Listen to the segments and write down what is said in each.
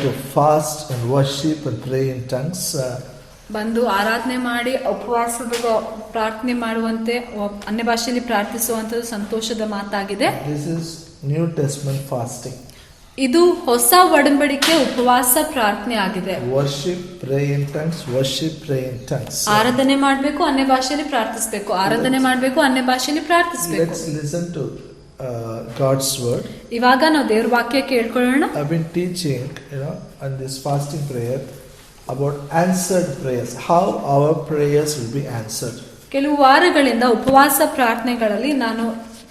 to fast and worship and pray in tongues. ಬಂದು ಆರಾಧನೆ ಮಾಡಿ ಉಪವಾಸದ ಪ್ರಾರ್ಥನೆ ಮಾಡುವಂತೆ ಅನ್ಯ ಭಾಷೆಯಲ್ಲಿ ಪ್ರಾರ್ಥಿಸುವಂತದ್ದು ಸಂತೋಷದ ಮಾತಾಗಿದೆ. This is New Testament fasting. ಇದು ಹೊಸ ಒಡಂಬಡಿಕೆ ಉಪವಾಸ ಪ್ರಾರ್ಥನೆ ಆಗಿದೆ. Worship, pray in tongues. Worship, pray in tongues. ಆರಾಧನೆ ಮಾಡಬೇಕು, ಅನ್ಯ ಭಾಷೆಯಲ್ಲಿ ಪ್ರಾರ್ಥಿಸಬೇಕು. ಆರಾಧನೆ ಮಾಡಬೇಕು, ಅನ್ಯ ಭಾಷೆಯಲ್ಲಿ ಪ್ರಾರ್ಥಿಸಬೇಕು. Let's listen to God's word. ಇವಾಗ ನಾವು ದೇವರ ವಾಕ್ಯ ಕೇಳ್ಕೊಳ್ಳೋಣ. I've been teaching, on this fasting prayer about answered prayers, how our prayers will be answered. ಕೆಲವು ವಾರಗಳಿಂದ ಉಪವಾಸ ಪ್ರಾರ್ಥನೆಗಳಲ್ಲಿ ನಾನು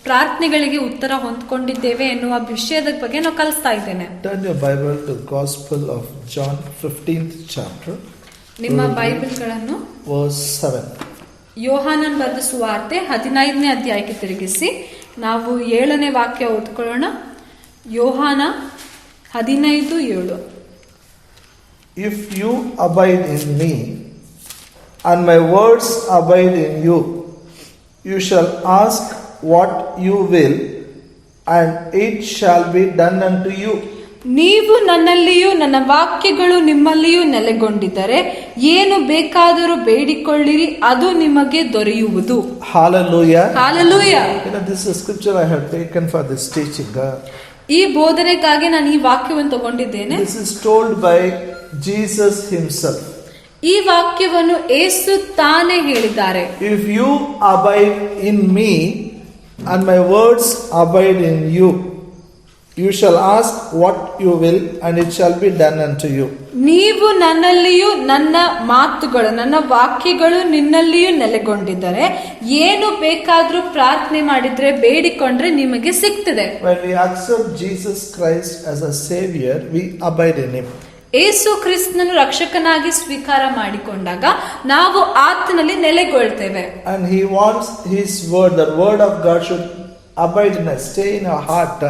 ಪ್ರಾರ್ಥನೆಗಳಿಗೆ ಉತ್ತರ ಹೊಂದಿಕೊಂಡಿದ್ದೇವೆ ಎನ್ನುವ ವಿಷಯದ ಬಗ್ಗೆ ನಾವು ಕಲಿಸ್ತಾ ಇದ್ದೇನೆ. Turn your Bible to Gospel of John 15th chapter. ನಿಮ್ಮ ಬೈಬಲ್ಗಳನ್ನು verse 7. ಯೋಹಾನನ್ ಬರೆದ ಸುವಾರ್ತೆ 15ನೇ ಅಧ್ಯಾಯಕ್ಕೆ ತಿರುಗಿಸಿ ನಾವು 7ನೇ ವಾಕ್ಯ ಓದ್ಕೊಳ್ಳೋಣ. ಯೋಹಾನ 15:7. If you abide in me and my words abide in you, you shall ask what you will, and it shall be done unto you. ನೀವು ನನ್ನಲ್ಲಿಯೂ ನನ್ನ ವಾಕ್ಯಗಳು ನಿಮ್ಮಲ್ಲಿಯೂ ನೆಲೆಗೊಂಡಿದ್ದರೆ ಏನು ಬೇಕಾದರೂ ಬೇಡಿಕೊಳ್ಳಿರಿ, ಅದು ನಿಮಗೆ ದೊರೆಯುವುದು. Hallelujah. Hallelujah. This is a scripture I have taken for this teaching. ಈ ಬೋಧನೆಗಾಗಿ ನಾನು ಈ ವಾಕ್ಯವನ್ನು ತಗೊಂಡಿದ್ದೇನೆ. This is told by Jesus himself. ಈ ವಾಕ್ಯವನ್ನು ಯೇಸು ತಾನೇ ಹೇಳಿದ್ದಾರೆ. If you abide in me and my words abide in you, you shall ask what you will, and it shall be done unto you. ನೀವು ನನ್ನಲ್ಲಿಯೂ ನನ್ನ ಮಾತುಗಳು ನನ್ನ ವಾಕ್ಯಗಳು ನಿನ್ನಲ್ಲಿಯೂ ನೆಲೆಗೊಂಡಿದ್ದರೆ ಏನು ಬೇಕಾದ್ರೂ ಪ್ರಾರ್ಥನೆ ಮಾಡಿದ್ರೆ ಬೇಡಿಕೊಂಡ್ರೆ ನಿಮಗೆ ಸಿಗ್ತದೆ. When we accept Jesus Christ as a savior, we abide in him. ಯೇಸು ಕ್ರಿಸ್ತನನ್ನು ರಕ್ಷಕನಾಗಿ ಸ್ವೀಕಾರ ಮಾಡಿಕೊಂಡಾಗ ನಾವು ಆತನಲ್ಲಿ ನೆಲೆಗೊಳ್ತೇವೆ. And he wants his word, the word of God should abide in us, stay in our heart.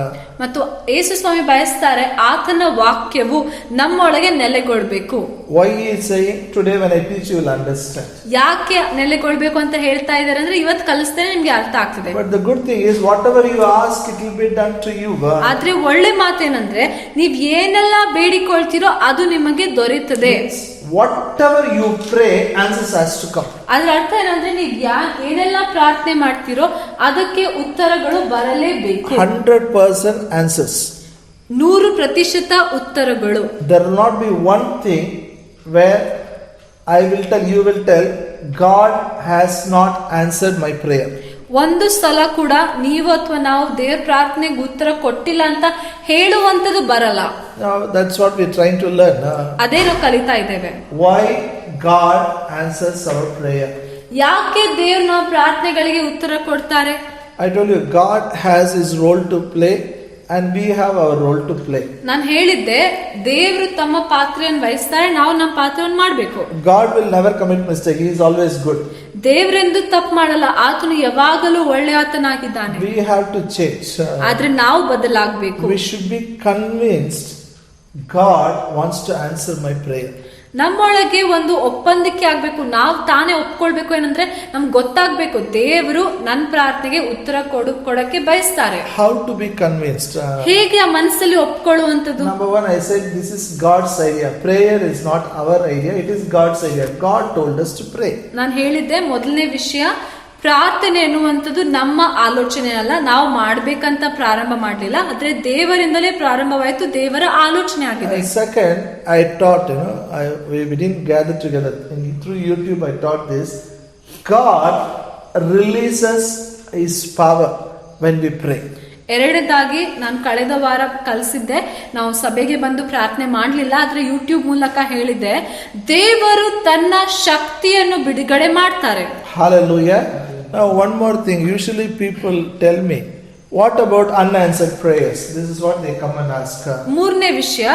ಮತ್ತು ಯೇಸು ಸ್ವಾಮಿ ಬಯಸ್ತಾರೆ ಆತನ ವಾಕ್ಯವು ನಮ್ಮೊಳಗೆ ನೆಲೆಗೊಳ್ಬೇಕು. Why he is saying today when I teach you will understand. ಯಾಕೆ ನೆಲೆಗೊಳ್ಬೇಕು ಅಂತ ಹೇಳ್ತಾ ಇದ್ದಾರೆ ಅಂದ್ರೆ ಇವತ್ತು ಕಲಿಸ್ತೇನೆ ನಿಮ್ಗೆ ಅರ್ಥ ಆಗ್ತದೆ. But the good thing is whatever you ask it will be done to you. ಆದ್ರೆ ಒಳ್ಳೆ ಮಾತೇನಂದ್ರೆ ನೀವ್ ಏನೆಲ್ಲ ಬೇಡಿಕೊಳ್ತೀರೋ ಅದು ನಿಮಗೆ ದೊರೆಯುತ್ತದೆ. Whatever you pray, answers has to come. ಅದ್ರ ಅರ್ಥ ಏನಂದ್ರೆ ನೀವ್ ಏನೆಲ್ಲ ಪ್ರಾರ್ಥನೆ ಮಾಡ್ತೀರೋ ಅದಕ್ಕೆ ಉತ್ತರಗಳು ಬರಲೇಬೇಕು. 100% answers. 100% ಉತ್ತರಗಳು. There will not be one thing where I will tell, you will tell, God has not answered my prayer. ಒಂದು ಸಲ ಕೂಡ ನೀವು ಅಥವಾ ನಾವು ದೇವ್ರ ಪ್ರಾರ್ಥನೆಗೆ ಉತ್ತರ ಕೊಟ್ಟಿಲ್ಲ ಅಂತ ಹೇಳುವಂತದ್ದು ಬರಲ್ಲ. Now that's what we're trying to learn. ಅದೇ ನಾವು ಕಲಿತಾ ಇದ್ದೇವೆ. Why God answers our prayer? ಯಾಕೆ ದೇವ್ರು ನಾವು ಪ್ರಾರ್ಥನೆಗಳಿಗೆ ಉತ್ತರ ಕೊಡ್ತಾರೆ? I told you God has his role to play and we have our role to play. ನಾನು ಹೇಳಿದ್ದೆ ದೇವರು ತಮ್ಮ ಪಾತ್ರವನ್ನು ವಹಿಸ್ತಾರೆ, ನಾವು ನಮ್ಮ ಪಾತ್ರವನ್ನು ಮಾಡಬೇಕು. God will never commit mistake. He is always good. ದೇವರೆಂದು ತಪ್ಪು ಮಾಡಲ್ಲ, ಆತನು ಯಾವಾಗಲೂ ಒಳ್ಳೆಯಾತನಾಗಿದ್ದಾನೆ. We have to change. ಆದ್ರೆ ನಾವು ಬದಲಾಗಬೇಕು. We should be convinced God wants to answer my prayer. ನಮ್ಮೊಳಗೆ ಒಂದು ಒಪ್ಪಂದಕ್ಕೆ ಆಗ್ಬೇಕು, ನಾವು ತಾನೇ ಒಪ್ಕೊಳ್ಬೇಕು. ಏನಂದ್ರೆ ನಮ್ಗೆ ಗೊತ್ತಾಗ್ಬೇಕು ದೇವರು ನನ್ನ ಪ್ರಾರ್ಥನೆಗೆ ಉತ್ತರ ಕೊಡಕ್ಕೆ ಬಯಸ್ತಾರೆ. How to be convinced? ಹೇಗೆ ಆ ಮನಸ್ಸಲ್ಲಿ ಒಪ್ಕೊಳ್ಳುವಂತದ್ದು? Number one, I said this is God's idea. Prayer is not our idea, it is God's idea. God told us to pray. ನಾನು ಹೇಳಿದ್ದೆ ಮೊದಲನೇ ವಿಷಯ, ಪ್ರಾರ್ಥನೆ ಎನ್ನುವಂಥದ್ದು ನಮ್ಮ ಆಲೋಚನೆ ಅಲ್ಲ, ನಾವು ಮಾಡ್ಬೇಕಂತ ಪ್ರಾರಂಭ ಮಾಡಲಿಲ್ಲ, ಆದ್ರೆ ದೇವರಿಂದಲೇ ಪ್ರಾರಂಭವಾಯಿತು, ದೇವರ ಆಲೋಚನೆ ಆಗಿದೆ. Second, I taught, we didn't gather together. Through YouTube I taught this. God releases his power when we pray. ಎರಡನೇದಾಗಿ ನಾನು ಕಳೆದ ವಾರ ಕಲಿಸಿದ್ದೆ, ನಾವು ಸಭೆಗೆ ಬಂದು ಪ್ರಾರ್ಥನೆ ಮಾಡಲಿಲ್ಲ, ಆದ್ರೆ ಯೂಟ್ಯೂಬ್ ಮೂಲಕ ಹೇಳಿದ್ದೆ, ದೇವರು ತನ್ನ ಶಕ್ತಿಯನ್ನು ಬಿಡುಗಡೆ ಮಾಡ್ತಾರೆ. Hallelujah. Now one more thing, usually people tell me, what about unanswered prayers? This is what they come and ask. ಮೂರನೇ ವಿಷಯ,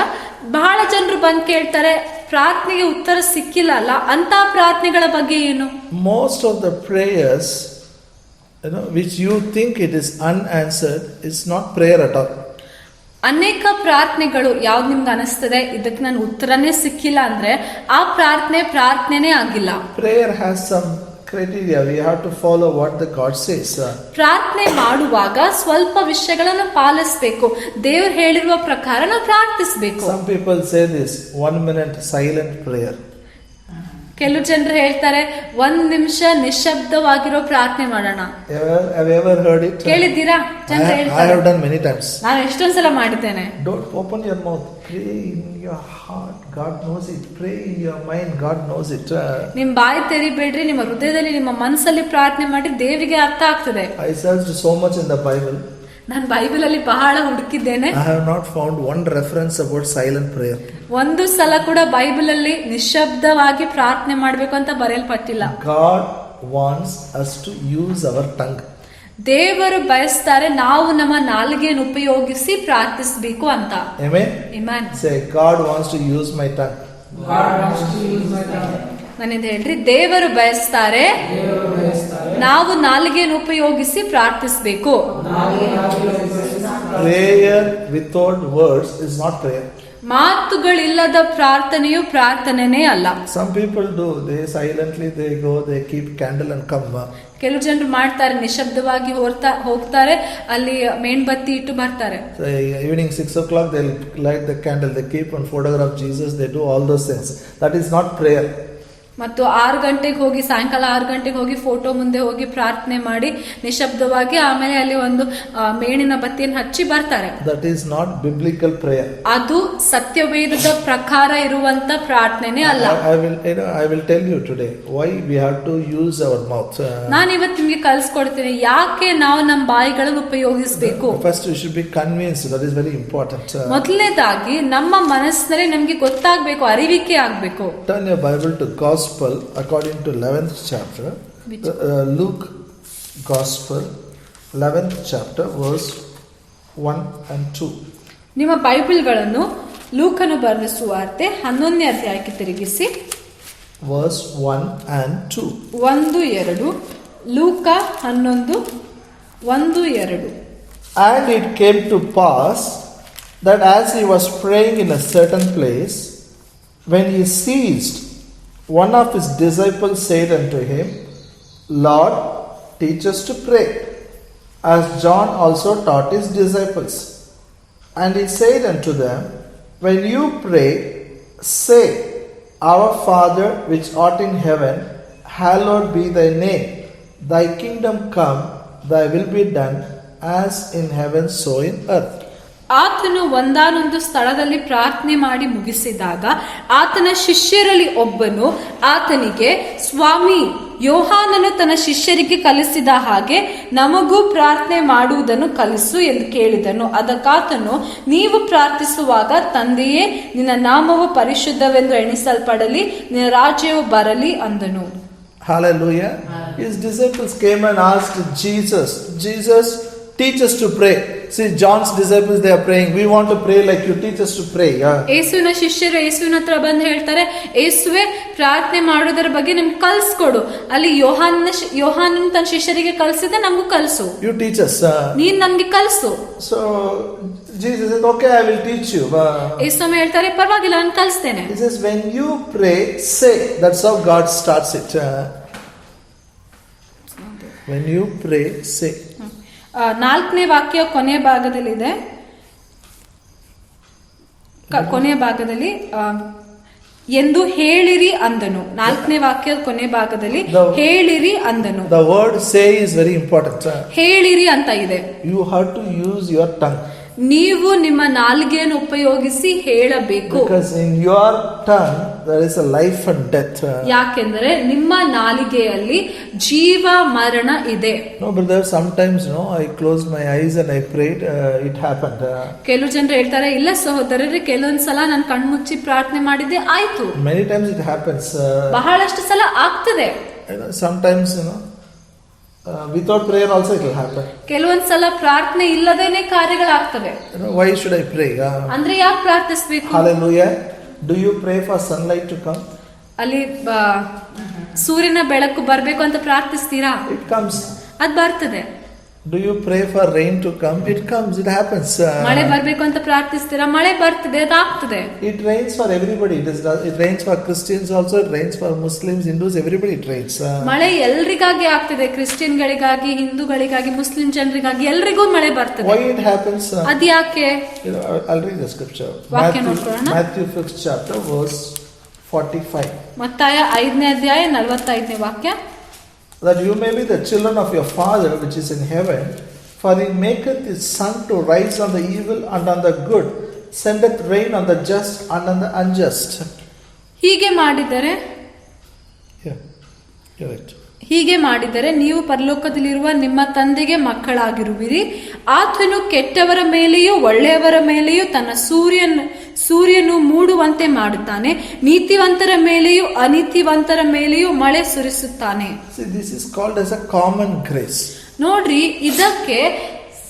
ಬಹಳ ಜನರು ಬಂದು ಕೇಳ್ತಾರೆ ಪ್ರಾರ್ಥನೆಗೆ ಉತ್ತರ ಸಿಕ್ಕಿಲ್ಲ ಅಲ್ಲ, ಅಂತ ಪ್ರಾರ್ಥನೆಗಳ ಬಗ್ಗೆ ಏನು? Most of the prayers which you think it is unanswered is not prayer at all. ಅನೇಕ ಪ್ರಾರ್ಥನೆಗಳು ಯಾವ್ದು ನಿಮ್ಗೆ ಅನಿಸ್ತದೆ ಇದಕ್ಕೆ ನಾನು ಉತ್ತರನೇ ಸಿಕ್ಕಿಲ್ಲ ಅಂದ್ರೆ ಆ ಪ್ರಾರ್ಥನೆನೇ ಆಗಿಲ್ಲ. Prayer has some criteria. We have to follow what the God says. ಪ್ರಾರ್ಥನೆ ಮಾಡುವಾಗ ಸ್ವಲ್ಪ ವಿಷಯಗಳನ್ನು ಪಾಲಿಸಬೇಕು. ದೇವರು ಹೇಳಿರುವ ಪ್ರಕಾರ ನಾವು ಪ್ರಾರ್ಥಿಸಬೇಕು. Some people say this 1 minute silent prayer. ಕೆಲವು ಜನರು ಹೇಳ್ತಾರೆ 1 ನಿಮಿಷ ನಿಶ್ಶಬ್ದವಾಗಿರೋ ಪ್ರಾರ್ಥನೆ ಮಾಡೋಣ. Have you ever heard it? ಕೇಳಿದ್ದೀರಾ? ಜನರು I ಹೇಳ್ತಾರೆ. have done many times. ನಾನು ಎಷ್ಟೊಂದು ಸಲ ಮಾಡಿದ್ದೇನೆ. Don't open your mouth. Pray in your heart. God knows it. Pray in your mind. God knows it. ನಿಮ್ ಬಾಯಿ ತೆರಿಬೇಡ್ರಿ. ನಿಮ್ಮ ಹೃದಯದಲ್ಲಿ ನಿಮ್ಮ ಮನಸ್ಸಲ್ಲಿ ಪ್ರಾರ್ಥನೆ ಮಾಡಿ ದೇವರಿಗೆ ಅರ್ಥ ಆಗ್ತದೆ. I searched so much in the Bible. ನಾನು ಬೈಬಲ್ ಅಲ್ಲಿ ಬಹಳ ಹುಡುಕಿದ್ದೇನೆ. I have not found one reference about silent prayer. ಒಂದು ಸಲ ಕೂಡ ಬೈಬಲ್ ಅಲ್ಲಿ ನಿಶ್ಶಬ್ದವಾಗಿ ಪ್ರಾರ್ಥನೆ ಮಾಡಬೇಕು ಅಂತ ಬರೆಯಲ್ಪಟ್ಟಿಲ್ಲ. God wants us to use our tongue. ದೇವರು ಬಯಸ್ತಾರೆ ನಾವು ನಮ್ಮ ನಾಲಿಗೆಯನ್ನು ಉಪಯೋಗಿಸಿ ಪ್ರಾರ್ಥಿಸಬೇಕು ಅಂತ. Amen. Amen. Say, God wants to use my tongue. God wants to use my tongue. ನಾನಿಂದ ಹೇಳ್ರಿ, ದೇವರು ಬಯಸ್ತಾರೆ ನಾವು ನಾಲಿಗೆಯನ್ನು ಉಪಯೋಗಿಸಿ ಪ್ರಾರ್ಥಿಸಬೇಕು. Prayer without words is not prayer. ಮಾತುಗಳಿಲ್ಲದ ಪ್ರಾರ್ಥನೆಯು ಪ್ರಾರ್ಥನೆನೇ ಅಲ್ಲ. Some people do. They silently they go. They keep candle and come. ಕೆಲವು ಜನರು ಮಾಡ್ತಾರೆ, ನಿಶಬ್ದವಾಗಿ ಹೋಗ್ತಾರೆ, ಅಲ್ಲಿ ಮೇಣಬತ್ತಿ ಇಟ್ಟು ಬರ್ತಾರೆ. So, evening 6 o'clock they'll light the candle. They keep one photograph of Jesus. They do all those things. That is not prayer. ಮತ್ತು 6 ಗಂಟೆಗೆ ಹೋಗಿ, ಸಾಯಂಕಾಲ 6 ಗಂಟೆಗೆ ಹೋಗಿ ಫೋಟೋ ಮುಂದೆ ಹೋಗಿ ಪ್ರಾರ್ಥನೆ ಮಾಡಿ ನಿಶಬ್ದವಾಗಿ ಆಮೇಲೆ ಅಲ್ಲಿ ಒಂದು ಮೇಣಿನ ಬತ್ತಿಯನ್ನು ಹಚ್ಚಿ ಬರ್ತಾರೆ. That is not biblical prayer. ಅದು ಸತ್ಯವೇದದ ಪ್ರಕಾರ ಇರುವಂತ ಪ್ರಾರ್ಥನೆ ಅಲ್ಲ. I will tell you today why we have to use our mouth. ನಾನು ಇವತ್ತು ನಿಮಗೆ ಕಲಿಸ್ಕೊಡ್ತೀನಿ ಯಾಕೆ ನಾವು ನಮ್ಮ ಬಾಯಿಗಳನ್ನು ಉಪಯೋಗಿಸಬೇಕು. First we should be convinced. That is very important. ಮೊದಲನೇದಾಗಿ ನಮ್ಮ ಮನಸ್ಸಿನಲ್ಲಿ ನಮಗೆ ಗೊತ್ತಾಗಬೇಕು, ಅರಿವಿಕೆ ಆಗಬೇಕು. Turn your Bible to Gospel according to 11th chapter. Luke Gospel 11th chapter verse 1 and 2. ನಿಮ್ಮ ಬೈಬಲ್ಗಳನ್ನು ಲೂಕನು ಬರೆದ ಸುವಾರ್ತೆ 11ನೇ ಅಧ್ಯಾಯಕ್ಕೆ ತಿರುಗಿಸಿ verse 1 and 2. 1-2 ಲೂಕ 11:1-2. And it came to pass that as he was praying in a certain place, when he ceased, one of his disciples said unto him, Lord, teach us to pray, as John also taught his disciples. And he said unto them, when you pray, say, Our Father which art in heaven, hallowed be thy name. Thy kingdom come, thy will be done, as in heaven so in earth. ಆತನು ಒಂದಾನೊಂದು ಸ್ಥಳದಲ್ಲಿ ಪ್ರಾರ್ಥನೆ ಮಾಡಿ ಮುಗಿಸಿದಾಗ ಆತನ ಶಿಷ್ಯರಲ್ಲಿ ಒಬ್ಬನು ಆತನಿಗೆ, ಸ್ವಾಮಿ, ಯೋಹಾನನು ತನ್ನ ಶಿಷ್ಯರಿಗೆ ಕಲಿಸಿದ ಹಾಗೆ ನಮಗೂ ಪ್ರಾರ್ಥನೆ ಮಾಡುವುದನ್ನು ಕಲಿಸು ಎಂದು ಕೇಳಿದನು. ಅದಕ್ಕಾತನು, ನೀವು ಪ್ರಾರ್ಥಿಸುವಾಗ, ತಂದೆಯೇ, ನಿನ್ನ ನಾಮವು ಪರಿಶುದ್ಧವೆಂದು ಎಣಿಸಲ್ಪಡಲಿ, ನಿನ್ನ ರಾಜ್ಯವು ಬರಲಿ ಅಂದನು. Hallelujah. His disciples came and asked Jesus, teach us to pray. See, John's disciples, they are praying. We want to pray like you, teach us to pray. ಯೇಸುವಿನ ಶಿಷ್ಯರು ಯೇಸುವಿನ ಹತ್ರ ಬಂದು ಹೇಳ್ತಾರೆ, ಯೇಸುವೆ, ಪ್ರಾರ್ಥನೆ ಮಾಡೋದರ ಬಗ್ಗೆ ನಮ್ಗೆ ಕಲ್ಸ್ಕೊಡು. ಅಲ್ಲಿ ಯೋಹಾನನ ತನ್ನ ಶಿಷ್ಯರಿಗೆ ಕಲಿಸಿದ, ನಮಗೂ ಕಲಿಸು. You teach us. ನೀನ್ ನಮ್ಗೆ ಕಲಿಸು. So Jesus said, okay, I will teach you. ಯೇಸು ಹೇಳ್ತಾರೆ, ಪರವಾಗಿಲ್ಲ, ನಾನು ಕಲಿಸ್ತೇನೆ. He says, when you pray, say. That's how God starts it. When you pray, say. 4ನೇ ವಾಕ್ಯ ಕೊನೆ ಭಾಗದಲ್ಲಿದೆ. ಕೊನೆ ಭಾಗದಲ್ಲಿ ಎಂದು ಹೇಳಿರಿ ಅಂದನು. 4ನೇ ವಾಕ್ಯ ಕೊನೆ ಭಾಗದಲ್ಲಿ ಹೇಳಿರಿ ಅಂದನು. The word say is very important. ಹೇಳಿರಿ ಅಂತ ಇದೆ. You have to use your tongue. ನೀವು ನಿಮ್ಮ ನಾಲಿಗೆಯನ್ನು ಉಪಯೋಗಿಸಿ ಹೇಳಬೇಕು. Because in your tongue there is a life and death. ಯಾಕೆಂದರೆ ನಿಮ್ಮ ನಾಲಿಗೆಯಲ್ಲಿ ಜೀವ ಮರಣ ಇದೆ. No, brother, sometimes I closed my eyes and I prayed, it happened. ಕೆಲವು ಜನರು ಹೇಳ್ತಾರೆ, ಇಲ್ಲ ಸಹೋದರರೇ, ಕೆಲವೊಂದ್ಸಲ ನಾನು ಕಣ್ಮುಚ್ಚಿ ಪ್ರಾರ್ಥನೆ ಮಾಡಿದ್ದೆ, ಆಯ್ತು. Many times it happens. ಬಹಳಷ್ಟು ಸಲ ಆಗ್ತದೆ. Sometimes without prayer also it will happen. ಕೆಲವೊಂದ್ಸಲ ಪ್ರಾರ್ಥನೆ ಇಲ್ಲದೇನೆ ಕಾರ್ಯಗಳಾಗ್ತವೆ. Why should I pray? ಅಂದ್ರೆ ಯಾಕೆ ಪ್ರಾರ್ಥಿಸಬೇಕು? Hallelujah. Do you pray for sunlight to come? ಅಲ್ಲಿ ಸೂರ್ಯನ ಬೆಳಕು ಬರ್ಬೇಕು ಅಂತ ಪ್ರಾರ್ಥಿಸ್ತೀರಾ? It comes. ಅದ್ ಬರ್ತದೆ. Do you pray for rain to come? It comes, it happens. ಮಳೆ ಬರ್ಬೇಕು ಅಂತ ಪ್ರಾರ್ಥಿಸ್ತೀರಾ, ಮಳೆ ಬರ್ತದೆ, ಅದಾಗ್ತದೆ. It rains for everybody. It rains for Christians also. It rains for Muslims, Hindus. Everybody it rains. ಮಳೆ ಎಲ್ರಿಗಾಗಿ ಆಗ್ತದೆ, ಕ್ರಿಶ್ಚಿಯನ್ಗಳಿಗಾಗಿ, ಹಿಂದೂಗಳಿಗಾಗಿ, ಮುಸ್ಲಿಂ ಜನರಿಗಾಗಿ, ಎಲ್ರಿಗೂ ಮಳೆ ಬರ್ತದೆ. Why it happens? ಅದ್ಯಾಕೆ? I'll read the scripture. ವಾಕ್ಯ ನೋಡ್ಕೊಳ್ಳೋಣ. Matthew 5th chapter verse 45. ಮತ್ತಾಯ 5ನೇ ಅಧ್ಯಾಯ 45ನೇ ವಾಕ್ಯ. That you may be the children of your Father which is in heaven, for he maketh his sun to rise on the evil and on the good, sendeth rain on the just and on the unjust. ಹೀಗೆ ಮಾಡಿದರೆ ಹೀಗೆ ಮಾಡಿದರೆ ನೀವು ಪರಲೋಕದಲ್ಲಿರುವ ನಿಮ್ಮ ತಂದೆಗೆ ಮಕ್ಕಳಾಗಿರುವಿರಿ. ಆತನು ಕೆಟ್ಟವರ ಮೇಲೆಯೂ ಒಳ್ಳೆಯವರ ಮೇಲೆಯೂ ತನ್ನ ಸೂರ್ಯನು ಮೂಡುವಂತೆ ಮಾಡುತ್ತಾನೆ, ನೀತಿವಂತರ ಮೇಲೆಯೂ ಅನೀತಿವಂತರ ಮೇಲೆಯೂ ಮಳೆ ಸುರಿಸುತ್ತಾನೆ. See, this is called as a common grace. ನೋಡ್ರಿ, ಇದಕ್ಕೆ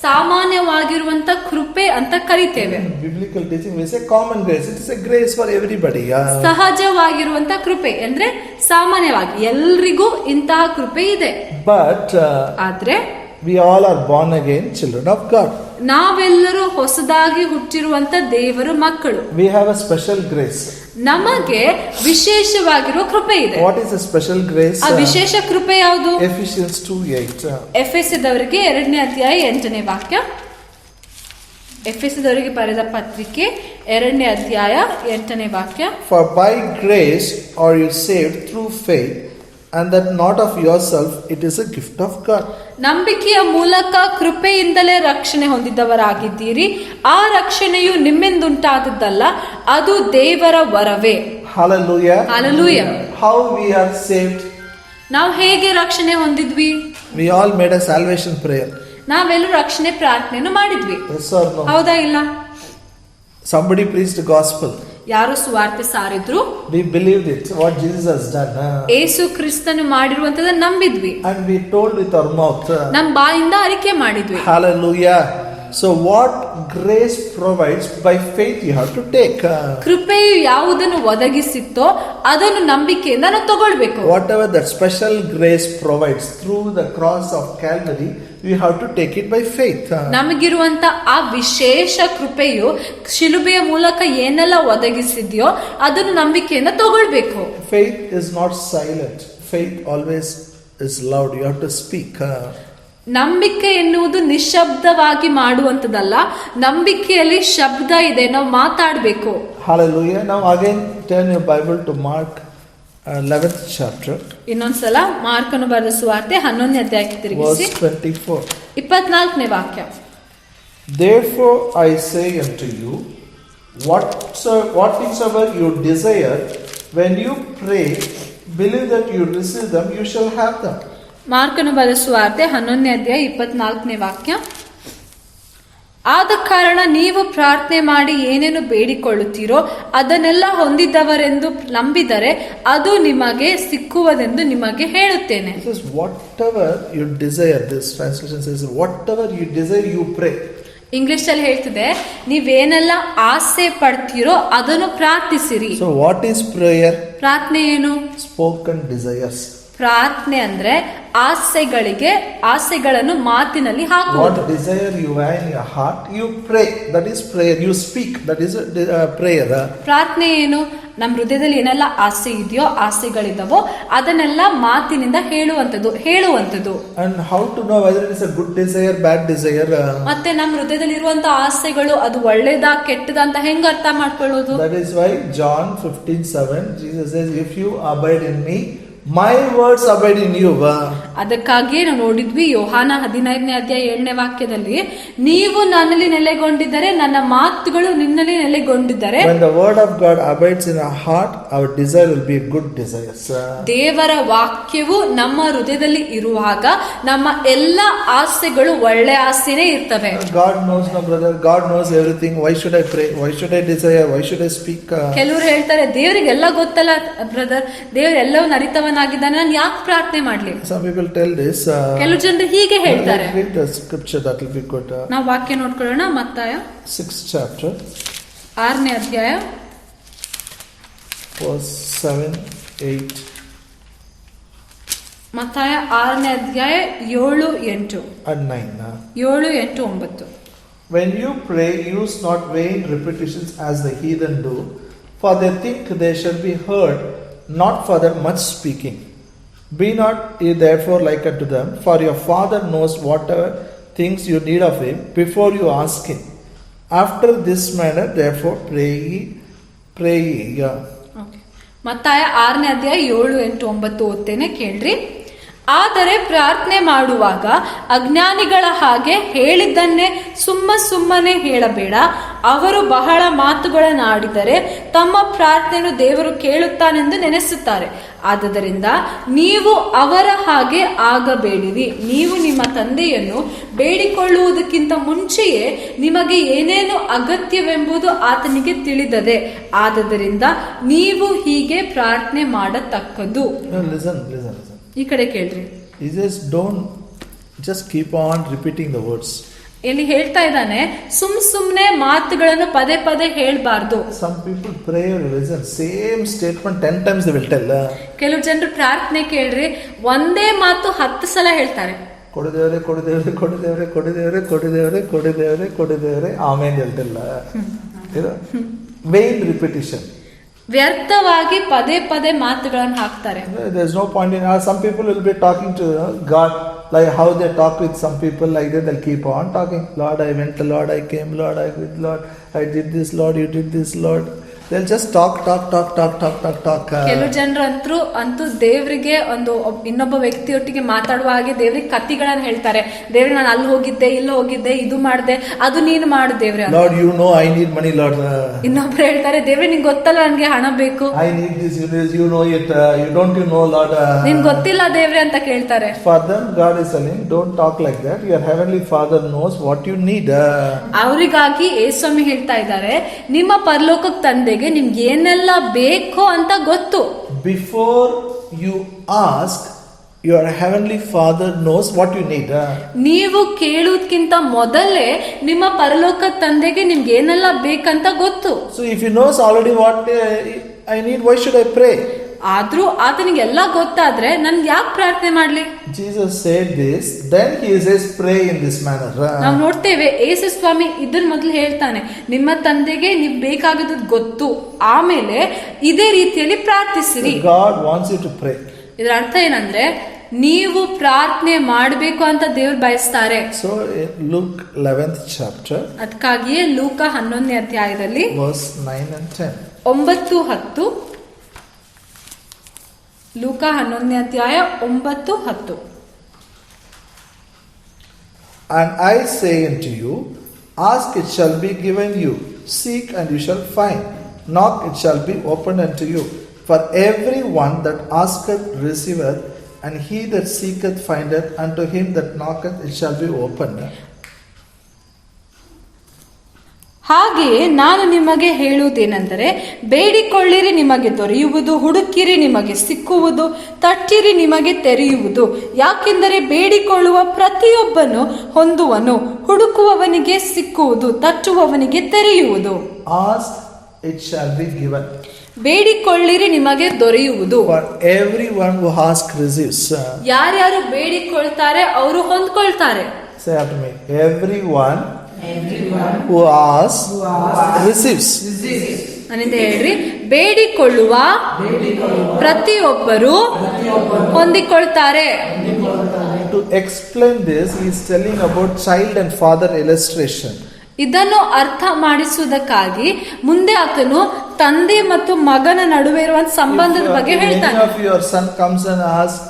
ಸಾಮಾನ್ಯವಾಗಿರುವಂತ ಕೃಪೆ ಅಂತ ಕರಿತೇವೆ. Biblical teaching we say common grace. It is a grace for everybody. ಸಹಜವಾಗಿರುವಂತ ಕೃಪೆ ಅಂದ್ರೆ ಸಾಮಾನ್ಯವಾಗಿ ಎಲ್ರಿಗೂ ಇಂತಹ ಕೃಪೆ ಇದೆ. But ಆದ್ರೆ we all are born again children of God. ನಾವೆಲ್ಲರೂ ಹೊಸದಾಗಿ ಹುಟ್ಟಿರುವಂತ ದೇವರ ಮಕ್ಕಳು. We have a special grace. ನಮಗೆ ವಿಶೇಷವಾಗಿರುವ ಕೃಪೆ ಇದೆ. What is a special grace? ಆ ವಿಶೇಷ ಕೃಪೆ ಯಾವುದು? Ephesians 2:8. ಎಫೆಸದವರಿಗೆ 2ನೇ ಅಧ್ಯಾಯ 8ನೇ ವಾಕ್ಯ. ಎಫೆಸದವರಿಗೆ ಬರೆದ ಪತ್ರಿಕೆ 2ನೇ ಅಧ್ಯಾಯ 8ನೇ ವಾಕ್ಯ. For by grace are you saved through faith, and that not of yourself, it is a gift of God. ನಂಬಿಕೆಯ ಮೂಲಕ ಕೃಪೆಯಿಂದಲೇ ರಕ್ಷಣೆ ಹೊಂದಿದವರಾಗಿದ್ದೀರಿ. ಆ ರಕ್ಷಣೆಯು ನಿಮ್ಮಿಂದುಂಟಾದದ್ದಲ್ಲ, ಅದು ದೇವರ ವರವೇ. Hallelujah. Hallelujah. How we are saved? ನಾವು ಹೇಗೆ ರಕ್ಷಣೆ ಹೊಂದಿದ್ವಿ? We all made a salvation prayer. ನಾವೆಲ್ಲರೂ ರಕ್ಷಣೆ ಪ್ರಾರ್ಥನೆಯನ್ನು ಮಾಡಿದ್ವಿ. Yes or no? ಹೌದಾ ಇಲ್ಲ? Somebody preached the gospel. ಯಾರು ಸುವಾರ್ತೆ ಸಾರಿದ್ರು, We believed it, what Jesus has done. ಏಸು ಕ್ರಿಸ್ತನು ಮಾಡಿರುವಂತದನ್ನ ನಂಬಿದ್ವಿ. And we told with our mouth. ನಮ್ಮ ಬಾಯಿಂದ ಅರಿಕೆ ಮಾಡಿದ್ವಿ. Hallelujah. So what grace provides, by faith you have to take. ಕೃಪೆಯು ಯಾವುದನ್ನು ಒದಗಿಸಿತ್ತೋ ಅದನ್ನು ನಂಬಿಕೆಯಿಂದ ನಾವು ತಗೊಳ್ಬೇಕು. Whatever that special grace provides through the cross of Calvary, we have to take it by faith. ನಮಗಿರುವಂತ ಆ ವಿಶೇಷ ಕೃಪೆಯು ಶಿಲುಬೆಯ ಮೂಲಕ ಏನೆಲ್ಲ ಒದಗಿಸಿದ್ಯೋ ಅದನ್ನು ನಂಬಿಕೆಯಿಂದ ತಗೊಳ್ಬೇಕು. Faith is not silent. Faith always is loud. You have to speak. ನಂಬಿಕೆ ಎನ್ನುವುದು ನಿಶಬ್ದವಾಗಿ ಮಾಡುವಂತದಲ್ಲ, ನಂಬಿಕೆಯಲ್ಲಿ ಶಬ್ದ ಇದೆ, ನಾವು ಮಾತಾಡಬೇಕು. Hallelujah. Now again turn your Bible to Mark 11th chapter. ಇನ್ನೊಂದ್ಸಲ ಮಾರ್ಕನು ಬರೆದ ಸುವಾರ್ತೆ 11ನೇ ಅಧ್ಯಾಯಕ್ಕೆ ತಿರುಗಿಸಿ Verse 24. 24ನೇ ವಾಕ್ಯ. Therefore I say unto you, what things ever you desire, when you pray, believe that you receive them, you shall have them. ಮಾರ್ಕನು ಬರೆದ ಸುವಾರ್ತೆ 11ನೇ ಅಧ್ಯಾಯ 24ನೇ ವಾಕ್ಯ. ಆದ ಕಾರಣ ನೀವು ಪ್ರಾರ್ಥನೆ ಮಾಡಿ ಏನೇನು ಬೇಡಿಕೊಳ್ಳುತ್ತೀರೋ ಅದನ್ನೆಲ್ಲ ಹೊಂದಿದವರೆಂದು ನಂಬಿದರೆ ಅದು ನಿಮಗೆ ಸಿಕ್ಕುವುದೆಂದು ನಿಮಗೆ ಹೇಳುತ್ತೇನೆ. This is whatever you desire. This translation says, whatever you desire, you pray. English ಅಲ್ಲಿ ಹೇಳ್ತಿದೆ, ನೀವೇನೆಲ್ಲ ಆಸೆ ಪಡ್ತೀರೋ ಅದನ್ನು ಪ್ರಾರ್ಥಿಸಿರಿ. So what is prayer? ಪ್ರಾರ್ಥನೆ ಏನು? Spoken desires. ಪ್ರಾರ್ಥನೆ ಅಂದ್ರೆ ಆಸೆಗಳನ್ನು ಮಾತಿನಲ್ಲಿ ಹಾಕುವುದು. What desire you have in your heart, you pray. That is prayer. You speak. That is prayer. ಪ್ರಾರ್ಥನೆ ಏನು? ನಮ್ಮ ಹೃದಯದಲ್ಲಿ ಏನೆಲ್ಲ ಆಸೆ ಇದೆಯೋ, ಆಸೆಗಳಿದಾವೋ ಅದನ್ನೆಲ್ಲ ಮಾತಿನಿಂದ ಹೇಳುವಂತದ್ದು. And how to know whether it is a good desire, bad desire? ಮತ್ತೆ ನಮ್ಮ ಹೃದಯದಲ್ಲಿ ಇರುವಂತ ಆಸೆಗಳು ಅದು ಒಳ್ಳೇದಾ ಕೆಟ್ಟದಾ ಅಂತ ಹೆಂಗ್ ಅರ್ಥ ಮಾಡ್ಕೊಳ್ಳೋದು? That is why John 15:7 Jesus says, if you abide in me, my words abide in you. ಅದಕ್ಕಾಗಿಯೇ ನಾವು ನೋಡಿದ್ವಿ ಯೋಹಾನ 15ನೇ ಅಧ್ಯಾಯ 7ನೇ ವಾಕ್ಯದಲ್ಲಿ, ನೀವು ನನ್ನಲ್ಲಿ ನೆಲೆಗೊಂಡಿದ್ದರೆ ನನ್ನ ಮಾತುಗಳು ನಿನ್ನಲ್ಲಿ ನೆಲೆಗೊಂಡಿದ್ದರೆ. When the word of God abides in our heart, our desire will be good desires. ದೇವರ ವಾಕ್ಯವು ನಮ್ಮ ಹೃದಯದಲ್ಲಿ ಇರುವಾಗ ನಮ್ಮ ಎಲ್ಲ ಆಸೆಗಳು ಒಳ್ಳೆ ಆಸೆನೇ ಇರ್ತವೆ. God knows, no brother. God knows everything. Why should I pray? Why should I desire? Why should I speak? ಕೆಲವರು ಹೇಳ್ತಾರೆ, ದೇವರಿಗೆಲ್ಲ ಗೊತ್ತಲ್ಲ ಬ್ರದರ್, ದೇವರೆಲ್ಲವೂ ಅರಿತವನಾಗಿದ್ದಾನೆ, ನಾನು ಯಾಕೆ ಪ್ರಾರ್ಥನೆ ಮಾಡ್ಲಿ? Some people tell this. ಕೆಲವು ಜನರು ಹೀಗೆ ಹೇಳ್ತಾರೆ. Read the scripture, that will be good. ನಾವು ವಾಕ್ಯ ನೋಡ್ಕೊಳ್ಳೋಣ. ಮತ್ತಾಯ 6th chapter, 6ನೇ ಅಧ್ಯಾಯ verse 7, 8. ಮತ್ತಾಯ 6ನೇ ಅಧ್ಯಾಯ 7-8 and 9. 7-8-9. When you pray, use not vain repetitions as the heathen do, for they think they shall be heard, not for their much speaking. Be not ye therefore like unto them, for your Father knows whatever things you need of him before you ask him. After this manner, therefore, pray ye. Yeah. ಮತ್ತಾಯ 6ನೇ ಅಧ್ಯಾಯ 7-8-9 ಓದ್ತೇನೆ, ಕೇಳ್ರಿ. ಆದರೆ ಪ್ರಾರ್ಥನೆ ಮಾಡುವಾಗ ಅಜ್ಞಾನಿಗಳ ಹಾಗೆ ಹೇಳಿದ್ದನ್ನೇ ಸುಮ್ಮನೆ ಹೇಳಬೇಡ. ಅವರು ಬಹಳ ಮಾತುಗಳನ್ನಾಡಿದರೆ ತಮ್ಮ ಪ್ರಾರ್ಥನೆಯನ್ನು ದೇವರು ಕೇಳುತ್ತಾನೆಂದು ನೆನೆಸುತ್ತಾರೆ. ಆದುದರಿಂದ ನೀವು ಅವರ ಹಾಗೆ ಆಗಬೇಡಿರಿ. ನೀವು ನಿಮ್ಮ ತಂದೆಯನ್ನು ಬೇಡಿಕೊಳ್ಳುವುದಕ್ಕಿಂತ ಮುಂಚೆಯೇ ನಿಮಗೆ ಏನೇನು ಅಗತ್ಯವೆಂಬುದು ಆತನಿಗೆ ತಿಳಿದದೆ. ಆದುದರಿಂದ ನೀವು ಹೀಗೆ ಪ್ರಾರ್ಥನೆ ಮಾಡತಕ್ಕದ್ದು. Listen. ಈ ಕಡೆ ಕೇಳ್ರಿ. He says, don't just keep on repeating the words. ಇಲ್ಲಿ ಹೇಳ್ತಾ ಇದ್ದಾನೆ, ಸುಮ್ನೆ ಮಾತುಗಳನ್ನು ಪದೇ ಪದೇ ಹೇಳ್ಬಾರ್ದು. Some people pray or listen, same statement 10 times they will tell. ಕೆಲವು ಜನರು ಪ್ರಾರ್ಥನೆ ಕೇಳ್ರಿ, ಒಂದೇ ಮಾತು 10 ಸಲ ಹೇಳ್ತಾರೆ. ಕೊಡಿದೇವ್ರೆ ಆಮೇಲೆ ಹೇಳ್ತಿಲ್ಲ. Vain repetition. ವ್ಯರ್ಥವಾಗಿ ಪದೇ ಪದೇ ಮಾತುಗಳನ್ನು ಹಾಕ್ತಾರೆ. There is no point in. Some people will be talking to God like how they talk with some people like that. They'll keep on talking. Lord, I went. Lord, I came. Lord, I did. Lord, I did this. Lord, you did this. Lord. They'll just talk. ಕೆಲವು ಜನರು ಅಂತೂ ದೇವರಿಗೆ ಇನ್ನೊಬ್ಬ ವ್ಯಕ್ತಿಯೊಟ್ಟಿಗೆ ಮಾತಾಡುವ ಹಾಗೆ ದೇವರಿಗೆ ಕಥೆಗಳನ್ನು ಹೇಳ್ತಾರೆ. ದೇವ್ರಿಗೆ ನಾನು ಅಲ್ಲಿ ಹೋಗಿದ್ದೆ, ಇಲ್ಲಿ ಹೋಗಿದ್ದೆ, ಇದು ಮಾಡಿದೆ, ಅದು ನೀನು ಮಾಡು ದೇವ್ರೆ. Lord, you know I need money, Lord. ಇನ್ನೊಬ್ರು ಹೇಳ್ತಾರೆ, ದೇವ್ರೆ ನಿಂಗೆ ಗೊತ್ತಲ್ಲ ನನಗೆ ಹಣ ಬೇಕು. I need this. You know it. You know, Lord. ನಿನ್ ಗೊತ್ತಿಲ್ಲ ದೇವ್ರೆ ಅಂತ ಕೇಳ್ತಾರೆ. For them, God is telling, don't talk like that. Your heavenly Father knows what you need. ಅವರಿಗಾಗಿ ಯೇಸುಸ್ವಾಮಿ ಹೇಳ್ತಾ ಇದ್ದಾರೆ, ನಿಮ್ಮ ಪರಲೋಕದ ತಂದೆಗೆ ನಿಮ್ಗೆ ಏನೆಲ್ಲ ಬೇಕು ಅಂತ ಗೊತ್ತು. Before you ask, your heavenly Father knows what you need. ನೀವು ಕೇಳುವುದಕ್ಕಿಂತ ಮೊದಲೇ ನಿಮ್ಮ ಪರಲೋಕದ ತಂದೆಗೆ ನಿಮ್ಗೆ ಏನೆಲ್ಲ ಬೇಕಂತ ಗೊತ್ತು. So if he knows already what I need, why should I pray? ಆದ್ರೂ ಆತನಿಗೆ ಎಲ್ಲ ಗೊತ್ತಾದ್ರೆ ನನ್ಗೆ ಯಾಕೆ ಪ್ರಾರ್ಥನೆ ಮಾಡ್ಲಿ? Jesus said this, then he says pray in this manner. ನಾವು ನೋಡ್ತೇವೆ, ಯೇಸು ಸ್ವಾಮಿ ಇದನ್ನ ಮೊದಲು ಹೇಳ್ತಾನೆ, ನಿಮ್ಮ ತಂದೆಗೆ ನೀವು ಬೇಕಾಗದ್ದು ಗೊತ್ತು, ಆಮೇಲೆ ಇದೇ ರೀತಿಯಲ್ಲಿ ಪ್ರಾರ್ಥಿಸಿರಿ. God wants you to pray. ಇದರ ಅರ್ಥ ಏನಂದ್ರೆ, ನೀವು ಪ್ರಾರ್ಥನೆ ಮಾಡಬೇಕು ಅಂತ ದೇವ್ರು ಬಯಸ್ತಾರೆ. So Luke 11th chapter, ಅದಕ್ಕಾಗಿಯೇ ಲೂಕ 11ನೇ ಅಧ್ಯಾಯದಲ್ಲಿ verse 9 and 10. 9-10. ಲೂಕ 11ನೇ ಅಧ್ಯಾಯ 9-10. And I say unto you, ask it shall be given you, seek and you shall find, knock it shall be opened unto you. For every one that asketh receiveth, and he that seeketh findeth, unto him that knocketh it shall be opened. ಹಾಗೆಯೇ ನಾನು ನಿಮಗೆ ಹೇಳುವುದೇನೆಂದರೆ, ಬೇಡಿಕೊಳ್ಳಿರಿ ನಿಮಗೆ ದೊರೆಯುವುದು, ಹುಡುಕಿರಿ ನಿಮಗೆ ಸಿಕ್ಕುವುದು, ತಟ್ಟಿರಿ ನಿಮಗೆ ತೆರೆಯುವುದು. ಯಾಕೆಂದರೆ ಬೇಡಿಕೊಳ್ಳುವ ಪ್ರತಿಯೊಬ್ಬನು ಹೊಂದುವನು, ಹುಡುಕುವವನಿಗೆ ಸಿಕ್ಕುವುದು, ತಟ್ಟುವವನಿಗೆ ತೆರೆಯುವುದು. Ask, it shall be given. ಬೇಡಿಕೊಳ್ಳಿರಿ ನಿಮಗೆ ದೊರೆಯುವುದು. For everyone who asks receives. ಯಾರ್ಯಾರು ಬೇಡಿಕೊಳ್ತಾರೆ ಅವರು ಹೊಂದ್ಕೊಳ್ತಾರೆ. Say after me, everyone who asks receives. ನನ್ನಿಂದ ಹೇಳ್ರಿ, ಬೇಡಿಕೊಳ್ಳುವ ಪ್ರತಿಯೊಬ್ಬರು ಹೊಂದಿಕೊಳ್ತಾರೆ. To explain this, he is telling about child and father illustration. ಇದನ್ನು ಅರ್ಥ ಮಾಡಿಸುವುದಕ್ಕಾಗಿ ಮುಂದೆ ಆತನು ತಂದೆ ಮತ್ತು ಮಗನ ನಡುವೆ ಇರುವ ಸಂಬಂಧದ ಬಗ್ಗೆ ಹೇಳ್ತಾನೆ. If your son comes and asks,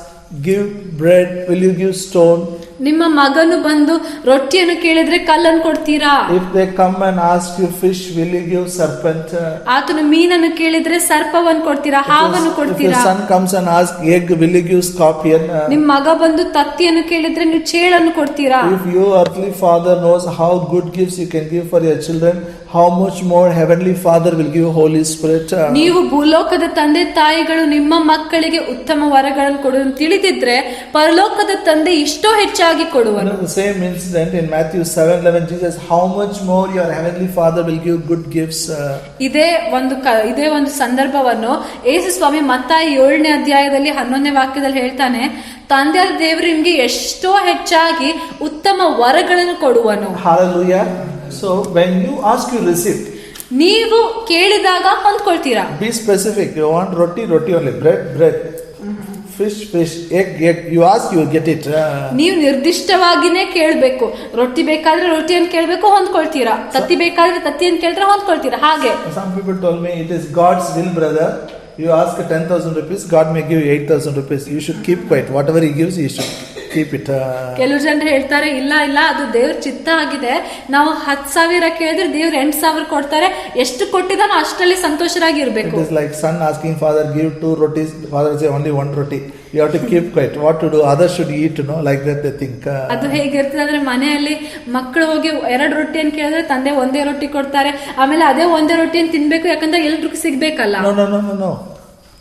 give bread, will you give stone? ನಿಮ್ಮ ಮಗನು ಬಂದು ರೊಟ್ಟಿಯನ್ನು ಕೇಳಿದ್ರೆ ಕಲ್ಲನ್ನು ಕೊಡ್ತೀರಾ? If they come and ask you fish, will you give serpent? ಆತನು ಮೀನನ್ನು ಕೇಳಿದ್ರೆ ಸರ್ಪವನ್ನು ಕೊಡ್ತೀರಾ, ಹಾವನ್ನು ಕೊಡ್ತೀರಾ? If your son comes and asks egg, will you give scorpion? ನಿಮ್ಮ ಮಗ ಬಂದು ತತ್ತಿಯನ್ನು ಕೇಳಿದ್ರೆ ನೀವು ಚೇಳನ್ನು ಕೊಡ್ತೀರಾ? If your earthly father knows how good gifts you can give for your children, how much more Heavenly Father will give Holy Spirit. ನೀವು ಭೂಲೋಕದ ತಂದೆ ತಾಯಿಗಳು ನಿಮ್ಮ ಮಕ್ಕಳಿಗೆ ಉತ್ತಮ ವರಗಳನ್ನು ಕೊಡುವುದು ತಿಳಿದಿದ್ರೆ ಪರಲೋಕದ ತಂದೆ ಇಷ್ಟೋ ಹೆಚ್ಚಾಗಿ ಕೊಡುವನು. The same incident in Matthew 7:11, Jesus, how much more your Heavenly Father will give good gifts. ಇದೇ ಒಂದು ಸಂದರ್ಭವನ್ನು ಯೇಸು ಸ್ವಾಮಿ ಮತ್ತಾಯ 7ನೇ ಅಧ್ಯಾಯದಲ್ಲಿ 11ನೇ ವಾಕ್ಯದಲ್ಲಿ ಹೇಳ್ತಾನೆ, ತಂದೆಯಾದ ದೇವರು ನಿಮ್ಗೆ ಎಷ್ಟೋ ಹೆಚ್ಚಾಗಿ ಉತ್ತಮ ವರಗಳನ್ನು ಕೊಡುವನು. Hallelujah. So when you ask, you receive. ನೀವು ಕೇಳಿದಾಗ ಹೊಂದ್ಕೊಳ್ತೀರಾ. Be specific. You want roti only. Bread. Fish, egg. You ask, you get it. ನೀವು ನಿರ್ದಿಷ್ಟವಾಗಿನೇ ಕೇಳಬೇಕು. ರೊಟ್ಟಿ ಬೇಕಾದ್ರೆ ರೊಟ್ಟಿಯನ್ನು ಕೇಳಬೇಕು, ಹೊಂದ್ಕೊಳ್ತೀರಾ. ತತ್ತಿ ಬೇಕಾದ್ರೆ ತತ್ತಿಯನ್ನು ಕೇಳಿದ್ರೆ ಹೊಂದ್ಕೊಳ್ತೀರಾ. ಹಾಗೆ some people told me it is God's will, brother. You ask 10,000 rupees, God may give you 8,000 rupees. You should keep quiet. Whatever He gives, you should keep it. ಕೆಲವು ಜನರು ಹೇಳ್ತಾರೆ, ಇಲ್ಲ ಅದು ದೇವ್ರ ಚಿತ್ತ ಆಗಿದೆ. ನಾವು 10,000 ಕೇಳಿದ್ರೆ ದೇವ್ರು 8,000 ಕೊಡ್ತಾರೆ. ಎಷ್ಟು ಕೊಟ್ಟಿದಾನೋ ಅಷ್ಟರಲ್ಲಿ ಸಂತೋಷರಾಗಿರ್ಬೇಕು. It is like son asking father, give 2 rotis. Father say only 1 roti. You have to keep quiet. What to do? Others should eat, like that they think. ಅದು ಹೇಗಿರ್ತದೆ ಅಂದ್ರೆ, ಮನೆಯಲ್ಲಿ ಮಕ್ಕಳು ಹೋಗಿ 2 ರೊಟ್ಟಿಯನ್ನು ಕೇಳಿದ್ರೆ ತಂದೆ ಒಂದೇ ರೊಟ್ಟಿ ಕೊಡ್ತಾರೆ. ಆಮೇಲೆ ಅದೇ ಒಂದೇ ರೊಟ್ಟಿಯನ್ನು ತಿನ್ಬೇಕು, ಯಾಕಂದ್ರೆ ಎಲ್ರಿಗೂ ಸಿಗ್ಬೇಕಲ್ಲ. No.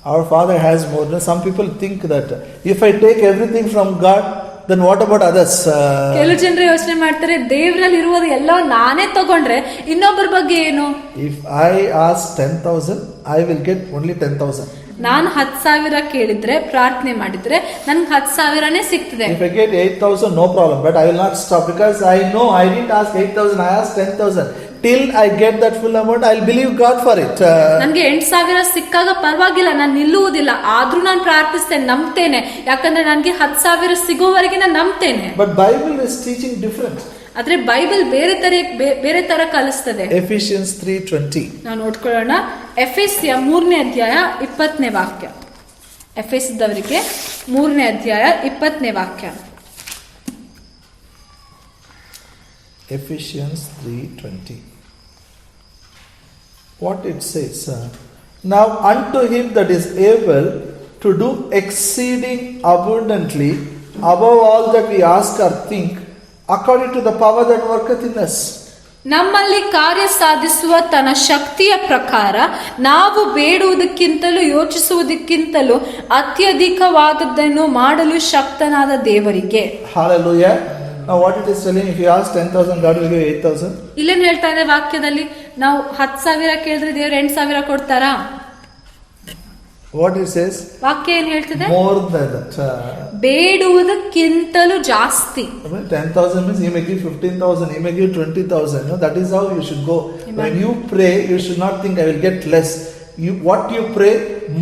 Our Father has more. Some people think that if I take everything from God, then what about others? ಕೆಲವು ಜನರು ಯೋಚನೆ ಮಾಡ್ತಾರೆ, ದೇವರಲ್ಲಿ ಇರುವುದು ಎಲ್ಲ ನಾನೇ ತಗೊಂಡ್ರೆ ಇನ್ನೊಬ್ಬರ ಬಗ್ಗೆ ಏನು? If I ask 10,000, I will get only 10,000. ನಾನು 10,000 ಕೇಳಿದ್ರೆ, ಪ್ರಾರ್ಥನೆ ಮಾಡಿದ್ರೆ ನನ್ಗೆ 10,000ನೇ ಸಿಗ್ತದೆ. If I get 8,000, no problem, but I will not stop, because I know I didn't ask 8,000, I asked 10,000. Till I get that full amount, I'll believe God for it. ನನಗೆ 8,000 ಸಿಕ್ಕಾಗ ಪರವಾಗಿಲ್ಲ, ನಾನು ನಿಲ್ಲುವುದಿಲ್ಲ. ಆದ್ರೂ ನಾನು ಪ್ರಾರ್ಥಿಸ್ತೇನೆ, ನಂಬ್ತೇನೆ. ಯಾಕಂದ್ರೆ ನನಗೆ 10,000 ಸಿಗೋವರೆಗೆ ನಾನು ನಂಬ್ತೇನೆ. But Bible is teaching different. ಆದ್ರೆ ಬೈಬಲ್ ಬೇರೆ ತರ ಕಲಿಸ್ತದೆ. Ephesians 3:20. ನಾವು ನೋಡ್ಕೊಳ್ಳೋಣ. ಎಫೆಸ್ಯ 3ನೇ ಅಧ್ಯಾಯ 20ನೇ ವಾಕ್ಯ. ಎಫೆಸದವರಿಗೆ 3ನೇ ಅಧ್ಯಾಯ 20ನೇ ವಾಕ್ಯ. Ephesians 3:20. What it says? Now unto him that is able to do exceeding abundantly above all that we ask or think, according to the power that worketh in us. ನಮ್ಮಲ್ಲಿ ಕಾರ್ಯ ಸಾಧಿಸುವ ತನ್ನ ಶಕ್ತಿಯ ಪ್ರಕಾರ ನಾವು ಬೇಡುವುದಕ್ಕಿಂತಲೂ ಯೋಚಿಸುವುದಕ್ಕಿಂತಲೂ ಅತ್ಯಧಿಕವಾದದ್ದನ್ನು ಮಾಡಲು ಶಕ್ತನಾದ ದೇವರಿಗೆ. Hallelujah. Now what it is telling, if you ask 10,000, God will give 8,000. ಇಲ್ಲೇನು ಹೇಳ್ತಾ ಇದೆ ವಾಕ್ಯದಲ್ಲಿ? ನಾವು 10,000 ಕೇಳಿದ್ರೆ ದೇವ್ರು 8,000 ಕೊಡ್ತಾರಾ? What it says? ವಾಕ್ಯ ಏನ್ ಹೇಳ್ತದೆ? More than that. ಬೇಡುವುದಕ್ಕಿಂತಲೂ ಜಾಸ್ತಿ. 10,000 means He may give 15,000, He may give 20,000. That is how you should go. Amen. When you pray, you should not think I will get less. What you pray,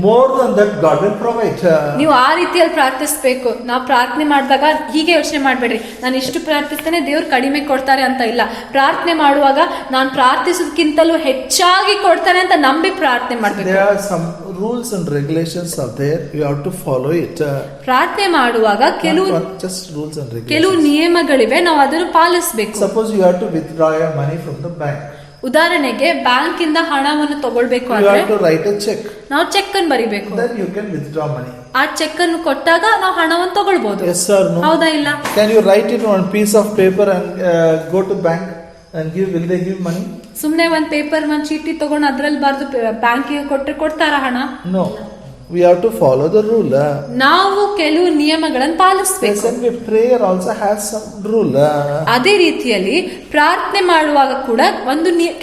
more than that God will provide. ನೀವು ಆ ರೀತಿಯಲ್ಲಿ ಪ್ರಾರ್ಥಿಸಬೇಕು. ನಾವು ಪ್ರಾರ್ಥನೆ ಮಾಡಿದಾಗ ಹೀಗೆ ಯೋಚನೆ ಮಾಡಬೇಡ್ರಿ, ನಾನು ಇಷ್ಟು ಪ್ರಾರ್ಥಿಸ್ತೇನೆ ದೇವ್ರು ಕಡಿಮೆ ಕೊಡ್ತಾರೆ ಅಂತ ಇಲ್ಲ. ಪ್ರಾರ್ಥನೆ ಮಾಡುವಾಗ ನಾನು ಪ್ರಾರ್ಥಿಸೋದಕ್ಕಿಂತಲೂ ಹೆಚ್ಚಾಗಿ ಕೊಡ್ತಾನೆ ಅಂತ ನಂಬಿ ಪ್ರಾರ್ಥನೆ ಮಾಡಬೇಕು. There are some rules and regulations are there. You have to follow it. ಪ್ರಾರ್ಥನೆ ಮಾಡುವಾಗ just rules and regulations. ಕೆಲವು ನಿಯಮಗಳಿವೆ, ನಾವು ಅದನ್ನು ಪಾಲಿಸಬೇಕು. Suppose you have to withdraw your money from the bank. ಉದಾಹರಣೆಗೆ ಬ್ಯಾಂಕ್ ಇಂದ ಹಣವನ್ನು ತಗೊಳ್ಬೇಕು ಅಂದ್ರೆ you have to write a check. ನಾವು ಚೆಕ್ ಅನ್ನು ಬರಿಬೇಕು. Then you can withdraw money. ಆ ಚೆಕ್ ಅನ್ನು ಕೊಟ್ಟಾಗ ನಾವು ಹಣವನ್ನು ತಗೊಳ್ಬಹುದು. Yes or no? ಹೌದಾ ಇಲ್ಲ? Can you write it on a piece of paper and go to bank and give? Will they give money? ಸುಮ್ನೆ ಒಂದ್ ಪೇಪರ್ ಒಂದ್ ಚೀಟಿ ತಗೊಂಡು ಅದ್ರಲ್ಲಿ ಬರ್ದು ಬ್ಯಾಂಕಿಗೆ ಕೊಟ್ಟರೆ ಕೊಡ್ತಾರ ಹಣ? No. We have to follow the rule. ನಾವು ಕೆಲವು ನಿಯಮಗಳನ್ನು ಪಾಲಿಸಬೇಕು. Prayer also has some rule. ಅದೇ ರೀತಿಯಲ್ಲಿ ಪ್ರಾರ್ಥನೆ ಮಾಡುವಾಗ ಕೂಡ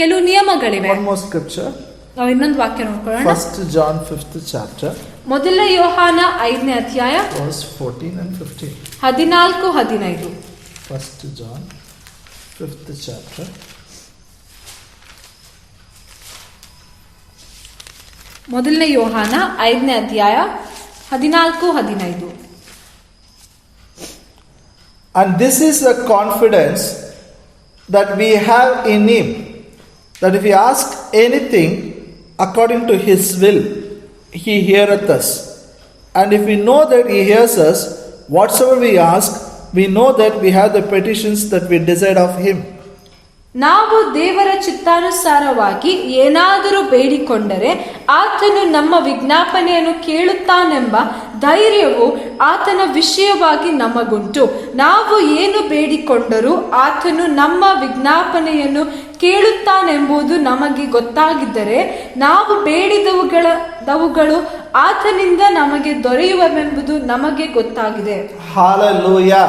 ಕೆಲವು ನಿಯಮಗಳಿವೆ. One more scripture. ನಾವು ಇನ್ನೊಂದು ವಾಕ್ಯ ನೋಡ್ಕೊಳ್ಳೋಣ. 1 John 5th chapter. ಮೊದಲ ಯೋಹಾನ 5ನೇ ಅಧ್ಯಾಯ verse 14 and 15. 14-15. 1 John 5th chapter. ಮೊದಲನೇ ಯೋಹಾನ 5ನೇ ಅಧ್ಯಾಯ 14-15. And this is the confidence that we have in Him, that if we ask anything according to His will, He heareth us. And if we know that He hears us, whatsoever we ask, we know that we have the petitions that we desire of Him. ನಾವು ದೇವರ ಚಿತ್ತಾನುಸಾರವಾಗಿ ಏನಾದರೂ ಬೇಡಿಕೊಂಡರೆ ಆತನು ನಮ್ಮ ವಿಜ್ಞಾಪನೆಯನ್ನು ಕೇಳುತ್ತಾನೆಂಬ ಧೈರ್ಯವು ಆತನ ವಿಷಯವಾಗಿ ನಮಗುಂಟು. ನಾವು ಏನು ಬೇಡಿಕೊಂಡರೂ ಆತನು ನಮ್ಮ ವಿಜ್ಞಾಪನೆಯನ್ನು ಕೇಳುತ್ತಾನೆಂಬುದು ನಮಗೆ ಗೊತ್ತಾಗಿದ್ದರೆ ನಾವು ಬೇಡಿದವುಗಳು ಆತನಿಂದ ನಮಗೆ ದೊರೆಯುವವೆಂಬುದು ನಮಗೆ ಗೊತ್ತಾಗಿದೆ. Hallelujah.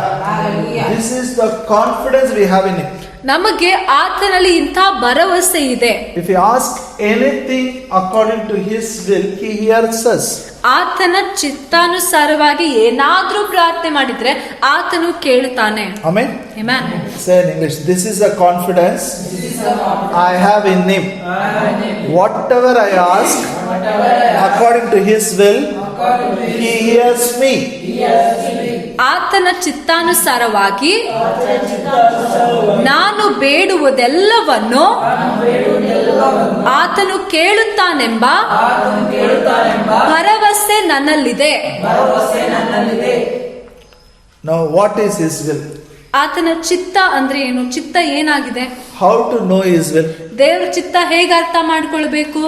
This is the confidence we have in Him. ನಮಗೆ ಆತನಲ್ಲಿ ಇಂಥ ಭರವಸೆ ಇದೆ. If we ask anything according to His will, He hears us. ಆತನ ಚಿತ್ತಾನುಸಾರವಾಗಿ ಏನಾದ್ರೂ ಪ್ರಾರ್ಥನೆ ಮಾಡಿದ್ರೆ ಆತನು ಕೇಳುತ್ತಾನೆ. Amen. Amen. Say in English, this is a confidence I have in Him. Whatever I ask according to His will, He hears me. ಆತನ ಚಿತ್ತಾನುಸಾರವಾಗಿ ನಾನು ಬೇಡುವುದೆಲ್ಲವನ್ನು ಆತನು ಕೇಳುತ್ತಾನೆಂಬ ಭರವಸೆ ನನ್ನಲ್ಲಿದೆ. Now what is His will? ಆತನ ಚಿತ್ತ ಅಂದ್ರೆ ಏನು? ಚಿತ್ತ ಏನಾಗಿದೆ? How to know His will? ದೇವರ ಚಿತ್ತ ಹೇಗೆ ಅರ್ಥ ಮಾಡ್ಕೊಳ್ಬೇಕು?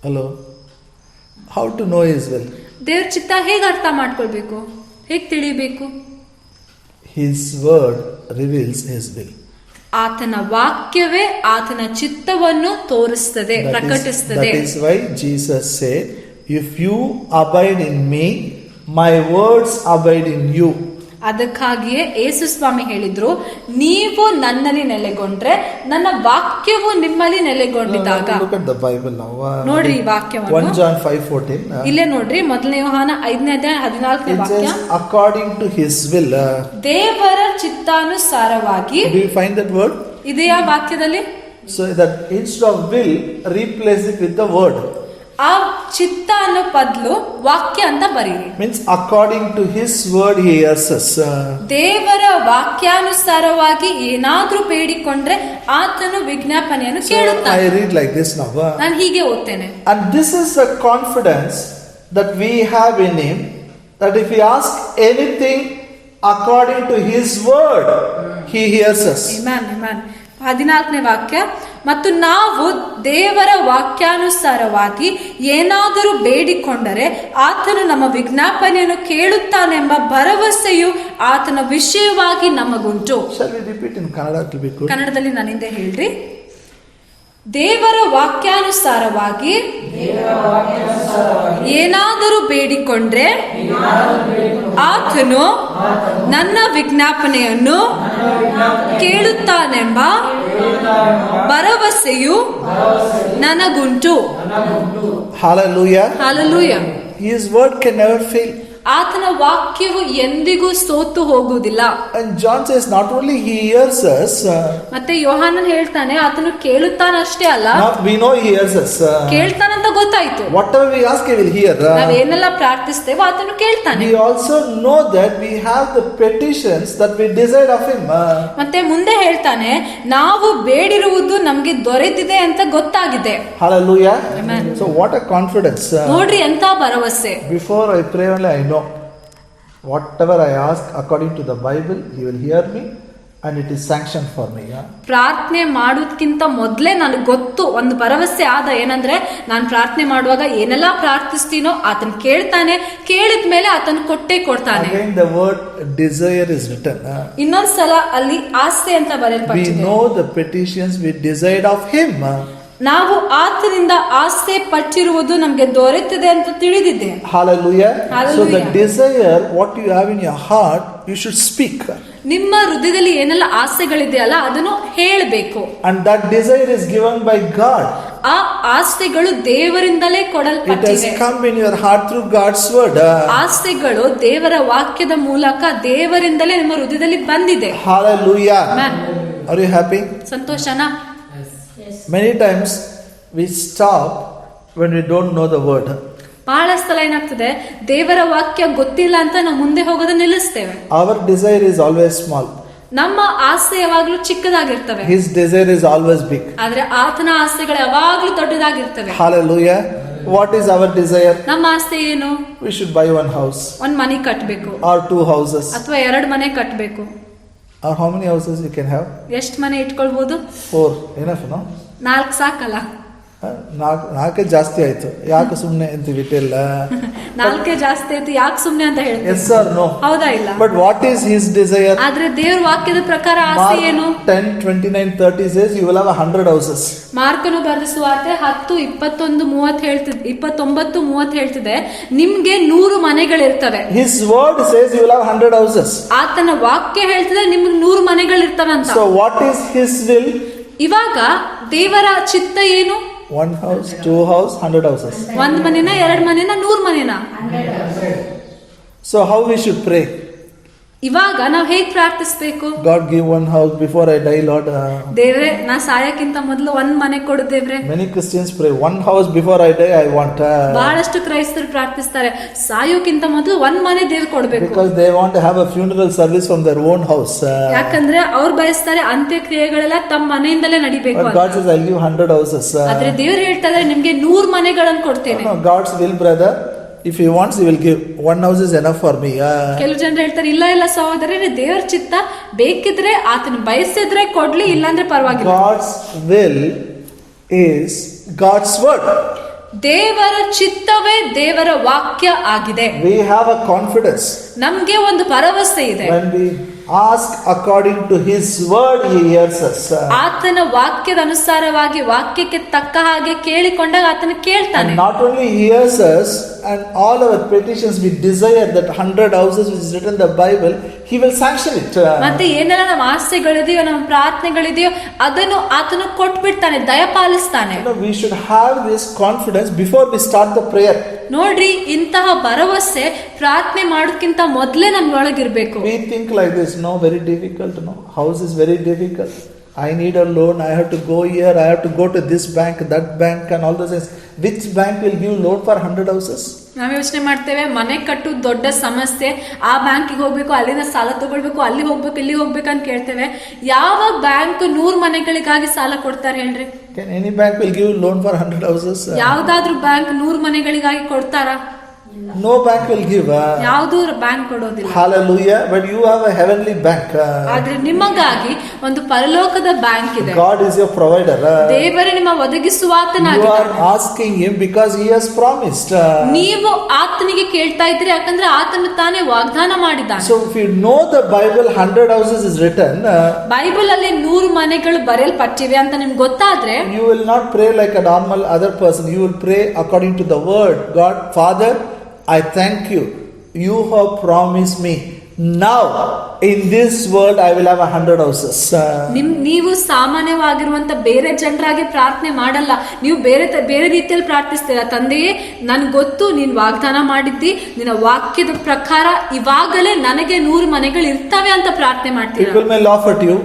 Hello? How to know His will? ದೇವರ ಚಿತ್ತ ಹೇಗೆ ಅರ್ಥ ಮಾಡ್ಕೊಳ್ಬೇಕು? ಹೇಗೆ ತಿಳಿಬೇಕು? His word reveals His will. ಆತನ ವಾಕ್ಯವೇ ಆತನ ಚಿತ್ತವನ್ನು ತೋರಿಸ್ತದೆ, ಪ್ರಕಟಿಸ್ತದೆ. That is why Jesus said, if you abide in me, my words abide in you. ಅದಕ್ಕಾಗಿಯೇ ಯೇಸು ಸ್ವಾಮಿ ಹೇಳಿದ್ರು, ನೀವು ನನ್ನಲ್ಲಿ ನೆಲೆಗೊಂಡ್ರೆ ನನ್ನ ವಾಕ್ಯವು ನಿಮ್ಮಲ್ಲಿ ನೆಲೆಗೊಂಡಿದ್ದಾಗ. Look at the Bible now. ನೋಡ್ರಿ ಈ ವಾಕ್ಯವನ್ನು. 1 John 5:14. ಇಲ್ಲೇ ನೋಡ್ರಿ, ಮೊದಲನೇ ಯೋಹಾನ 5ನೇ ಅಧ್ಯಾಯ 14ನೇ It ವಾಕ್ಯ. says according to His will. ದೇವರ ಚಿತ್ತಾನುಸಾರವಾಗಿ. Do you find that word? ಇದೆಯಾ ವಾಕ್ಯದಲ್ಲಿ? So that instead of will, replace it with the word. ಆ ಚಿತ್ತ ಅನ್ನೋ ಬದಲು ವಾಕ್ಯ ಅಂತ ಬರೀರಿ. Means according to His word He hears us. ದೇವರ ವಾಕ್ಯಾನುಸಾರವಾಗಿ ಏನಾದ್ರೂ ಬೇಡಿಕೊಂಡ್ರೆ ಆತನು ವಿಜ್ಞಾಪನೆಯನ್ನು ಕೇಳುತ್ತಾನೆ. I read like this now. ನಾನು ಹೀಗೆ ಓದ್ತೇನೆ. And this is the confidence that we have in Him, that if we ask anything according to His word, He hears us. Amen, amen. 14ನೇ ವಾಕ್ಯ, ಮತ್ತು ನಾವು ದೇವರ ವಾಕ್ಯಾನುಸಾರವಾಗಿ ಏನಾದರೂ ಬೇಡಿಕೊಂಡರೆ ಆತನು ನಮ್ಮ ವಿಜ್ಞಾಪನೆಯನ್ನು ಕೇಳುತ್ತಾನೆಂಬ ಭರವಸೆಯು ಆತನ ವಿಷಯವಾಗಿ ನಮಗುಂಟು. Shall we repeat in Kannada? It will be good. ಕನ್ನಡದಲ್ಲಿ ನಾನಿಂದ ಹೇಳ್ರಿ. ದೇವರ ವಾಕ್ಯಾನುಸಾರವಾಗಿ ಏನಾದರೂ ಬೇಡಿಕೊಂಡ್ರೆ ಆತನು ನನ್ನ ವಿಜ್ಞಾಪನೆಯನ್ನು ಕೇಳುತ್ತಾನೆಂಬ ಭರವಸೆಯು ನನಗುಂಟು. Hallelujah. Hallelujah. His word can never fail. ಆತನ ವಾಕ್ಯವು ಎಂದಿಗೂ ಸೋತು ಹೋಗುವುದಿಲ್ಲ. And John says not only He hears us. ಮತ್ತೆ ಯೋಹಾನನ್ ಹೇಳ್ತಾನೆ ಆತನು ಕೇಳುತ್ತಾನಷ್ಟೇ ಅಲ್ಲ, Now we know He hears us. ಕೇಳ್ತಾನಂತ ಗೊತ್ತಾಯ್ತು. Whatever we ask He will hear. ನಾವೇನೆಲ್ಲ ಪ್ರಾರ್ಥಿಸ್ತೇವೋ ಆತನು ಕೇಳ್ತಾನೆ. We also know that we have the petitions that we desire of Him. ಮತ್ತೆ ಮುಂದೆ ಹೇಳ್ತಾನೆ ನಾವು ಬೇಡಿರುವುದು ನಮ್ಗೆ ದೊರೆತಿದೆ ಅಂತ ಗೊತ್ತಾಗಿದೆ. Hallelujah. Amen. So what a confidence. ನೋಡ್ರಿ ಎಂತ ಭರವಸೆ. Before I pray only I know whatever I ask according to the Bible, He will hear me and it is sanctioned for me. ಪ್ರಾರ್ಥನೆ ಮಾಡೋದಕ್ಕಿಂತ ಮೊದಲೇ ನನಗೆ ಗೊತ್ತು, ಒಂದು ಭರವಸೆ ಆದ ಏನಂದ್ರೆ ನಾನು ಪ್ರಾರ್ಥನೆ ಮಾಡುವಾಗ ಏನೆಲ್ಲ ಪ್ರಾರ್ಥಿಸ್ತೀನೋ ಆತನ ಕೇಳ್ತಾನೆ, ಕೇಳಿದ್ಮೇಲೆ ಆತನ ಕೊಟ್ಟೆ ಕೊಡ್ತಾನೆ. Again the word desire is written. ಇನ್ನೊಂದ್ಸಲ ಅಲ್ಲಿ ಆಸೆ ಅಂತ We ಬರೆಯಲ್ಪಟ್ಟಿದೆ. know the petitions we desired of Him. ನಾವು ಆತನಿಂದ ಆಸೆ ಪಟ್ಟಿರುವುದು ನಮ್ಗೆ ದೊರೆತಿದೆ ಅಂತ ತಿಳಿದಿದೆ. Hallelujah. Hallelujah. So the desire, what you have in your heart, you should speak. ನಿಮ್ಮ ಹೃದಯದಲ್ಲಿ ಏನೆಲ್ಲ ಆಸೆಗಳಿದೆಯಲ್ಲ ಅದನ್ನು ಹೇಳಬೇಕು. And that desire is given by God. ಆ ಆಸೆಗಳು ದೇವರಿಂದಲೇ It has ಕೊಡಲ್ಪಟ್ಟಿವೆ. come in your heart through God's word. ಆಸೆಗಳು ದೇವರ ವಾಕ್ಯದ ಮೂಲಕ ದೇವರಿಂದಲೇ ನಿಮ್ಮ ಹೃದಯದಲ್ಲಿ ಬಂದಿದೆ. Hallelujah. Amen. Are you happy? ಸಂತೋಷನಾ? Many times we stop when we don't know the word. ಬಹಳ ಸಲ ಏನಾಗ್ತದೆ, ದೇವರ ವಾಕ್ಯ ಗೊತ್ತಿಲ್ಲ ಅಂತ ನಾವು ಮುಂದೆ ಹೋಗೋದನ್ನ ನಿಲ್ಲಿಸ್ತೇವೆ. Our desire is always small. ನಮ್ಮ ಆಸೆ ಯಾವಾಗ್ಲೂ ಚಿಕ್ಕದಾಗಿರ್ತವೆ. His desire is always big. ಆದ್ರೆ ಆತನ ಆಸೆಗಳು ಯಾವಾಗ್ಲೂ ದೊಡ್ಡದಾಗಿರ್ತವೆ. Hallelujah. What is our desire? ನಮ್ಮ ಆಸೆ ಏನು? We should buy one house. ಒಂದ್ ಮನೆ ಕಟ್ಬೇಕು or 2 houses. ಅಥವಾ 2 ಮನೆ ಕಟ್ಬೇಕು. Or how many houses you can have? ಎಷ್ಟು ಮನೆ ಇಟ್ಕೊಳ್ಬಹುದು? 4. Enough, no? 4 ಸಾಕಲ್ಲ. ನಾಲ್ಕೇ ಜಾಸ್ತಿ ಆಯ್ತು, ಯಾಕೆ ಸುಮ್ಮನೆ ಅಂತೀವಿ ಇಲ್ಲ. ನಾಲ್ಕೇ ಜಾಸ್ತಿ ಆಯ್ತು ಯಾಕೆ ಸುಮ್ನೆ ಅಂತ ಹೇಳ್ತೀವಿ. Yes or no? ಹೌದಾ ಇಲ್ಲ? But what is his desire? ಆದ್ರೆ ದೇವ್ರ ವಾಕ್ಯದ ಪ್ರಕಾರ ಆಸೆ ಏನು? 10:29-30 says you will have 100 houses. ಮಾರ್ಕನು ಬರೆದ ಸುವಾರ್ತೆ 10:21-30 29-30 ಹೇಳ್ತಿದೆ, ನಿಮ್ಗೆ 100 ಮನೆಗಳಿರ್ತವೆ. His word says you will have 100 houses. ಆತನ ವಾಕ್ಯ ಹೇಳ್ತಿದೆ ನಿಮ್ಗೆ 100 ಮನೆಗಳಿರ್ತವೆ ಅಂತ. So what is his will? ಇವಾಗ ದೇವರ ಚಿತ್ತ ಏನು? 1 house, 2 house, 100 houses. 1 ಮನೆನ 2 ಮನೆನ 100 ಮನೆನ? So how we should pray? ಇವಾಗ ನಾವ್ ಹೇಗ್ ಪ್ರಾರ್ಥಿಸ್ಬೇಕು? God give 1 house before I die, Lord. ದೇವ್ರೆ ನಾ ಸಾಯಕ್ಕಿಂತ ಮೊದಲು 1 ಮನೆ ಕೊಡು ದೇವ್ರೆ. Many Christians pray 1 house before I die I want. ಬಹಳಷ್ಟು ಕ್ರೈಸ್ತರು ಪ್ರಾರ್ಥಿಸ್ತಾರೆ ಸಾಯೋಕ್ಕಿಂತ ಮೊದಲು 1 ಮನೆ ದೇವ್ರು ಕೊಡ್ಬೇಕು. Because they want to have a funeral service from their own house. ಯಾಕಂದ್ರೆ ಅವ್ರು ಬಯಸ್ತಾರೆ ಅಂತ್ಯಕ್ರಿಯೆಗಳೆಲ್ಲ ತಮ್ಮ ಮನೆಯಿಂದಲೇ ನಡಿಬೇಕು But ಅಂತ. God says I'll give 100 houses. ಆದ್ರೆ ದೇವ್ರು ಹೇಳ್ತಾರೆ ನಿಮ್ಗೆ 100 ಮನೆಗಳನ್ನು ಕೊಡ್ತೇನೆ. No, God's will, brother. If he wants, he will give. 1 house is enough for me. ಕೆಲವು ಜನರು ಹೇಳ್ತಾರೆ ಇಲ್ಲ ಸಹೋದರರೇ, ದೇವರ ಚಿತ್ತ ಬೇಕಿದ್ರೆ ಆತನ ಬಯಸಿದ್ರೆ ಕೊಡ್ಲಿ, ಇಲ್ಲಾಂದ್ರೆ ಪರವಾಗಿಲ್ಲ. God's will is God's word. ದೇವರ ಚಿತ್ತವೇ ದೇವರ ವಾಕ್ಯ ಆಗಿದೆ. We have a confidence. ನಮ್ಗೆ ಒಂದು ಭರವಸೆ ಇದೆ. When we ask according to his word, he hears us. ಆತನ ವಾಕ್ಯದ ಅನುಸಾರವಾಗಿ ವಾಕ್ಯಕ್ಕೆ ತಕ್ಕ ಹಾಗೆ ಕೇಳಿಕೊಂಡಾಗ ಆತನ ಕೇಳ್ತಾನೆ. And not only hears us, and all our petitions we desire that 100 houses which is written in the Bible, he will sanction it. ಮತ್ತೆ ಏನೆಲ್ಲ ನಮ್ಮ ಆಸೆಗಳಿದೆಯೋ ನಮ್ಮ ಪ್ರಾರ್ಥನೆಗಳಿದೆಯೋ ಅದನ್ನು ಆತನು ಕೊಟ್ಬಿಡ್ತಾನೆ, ದಯಪಾಲಿಸ್ತಾನೆ. We should have this confidence before we start the prayer. ನೋಡ್ರಿ, ಇಂತಹ ಭರವಸೆ ಪ್ರಾರ್ಥನೆ ಮಾಡೋದಕ್ಕಿಂತ ಮೊದಲೇ ನಮ್ಗೊಳಗಿರ್ಬೇಕು. We think like this, no, very difficult, no, house is very difficult, I need a loan, I have to go here, I have to go to this bank, that bank, and all those things. Which bank will give loan for 100 houses? ನಾವ್ ಯೋಚನೆ ಮಾಡ್ತೇವೆ ಮನೆ ಕಟ್ಟುದು ದೊಡ್ಡ ಸಮಸ್ಯೆ, ಆ ಬ್ಯಾಂಕಿಗೆ ಹೋಗ್ಬೇಕು, ಅಲ್ಲಿಂದ ಸಾಲ ತಗೊಳ್ಬೇಕು, ಅಲ್ಲಿ ಹೋಗ್ಬೇಕು, ಇಲ್ಲಿ ಹೋಗ್ಬೇಕು ಅಂತ ಕೇಳ್ತೇವೆ. ಯಾವ ಬ್ಯಾಂಕ್ 100 ಮನೆಗಳಿಗಾಗಿ ಸಾಲ ಕೊಡ್ತಾರೆ ಹೇಳ್ರಿ? Can any bank will give loan for 100 houses? ಯಾವ್ದಾದ್ರು ಬ್ಯಾಂಕ್ 100 ಮನೆಗಳಿಗಾಗಿ ಕೊಡ್ತಾರಾ? No bank will give. ಯಾವ್ದು ಬ್ಯಾಂಕ್ ಕೊಡೋದಿಲ್ಲ. Hallelujah. But you have a heavenly bank. ಆದ್ರೆ ನಿಮಗಾಗಿ ಒಂದು ಪರಲೋಕದ ಬ್ಯಾಂಕ್ ಇದೆ. God is your provider. ದೇವರೇ ನಿಮ್ಮ ಒದಗಿಸುವಾತನಾಗಿದ್ದಾನೆ. You are asking him because he has promised. ನೀವು ಆತನಿಗೆ ಕೇಳ್ತಾ ಇದ್ರಿ ಯಾಕಂದ್ರೆ ಆತನು ತಾನೇ ವಾಗ್ದಾನ ಮಾಡಿದ್ದಾನೆ. So if you know the Bible, 100 houses is written. Bible ಅಲ್ಲಿ 100 ಮನೆಗಳು ಬರೆಯಲ್ಪಟ್ಟಿವೆ ಅಂತ ನಿಮ್ಗೆ ಗೊತ್ತಾದ್ರೆ, you will not pray like a normal other person. You will pray according to the word. God, Father, I thank you. You have promised me. Now in this world I will have 100 houses. ನೀವು ಸಾಮಾನ್ಯವಾಗಿರುವಂತ ಬೇರೆ ಜನರಾಗಿ ಪ್ರಾರ್ಥನೆ ಮಾಡಲ್ಲ. ನೀವು ಬೇರೆ ರೀತಿಯಲ್ಲಿ ಪ್ರಾರ್ಥಿಸ್ತೀರಾ. ತಂದೆಯೇ, ನನ್ಗೆ ಗೊತ್ತು ನೀನ್ ವಾಗ್ದಾನ ಮಾಡಿದ್ದಿ, ನಿನ್ನ ವಾಕ್ಯದ ಪ್ರಕಾರ ಇವಾಗಲೇ ನನಗೆ 100 ಮನೆಗಳು ಇರ್ತವೆ ಅಂತ ಪ್ರಾರ್ಥನೆ ಮಾಡ್ತೀರಾ. People may laugh at you.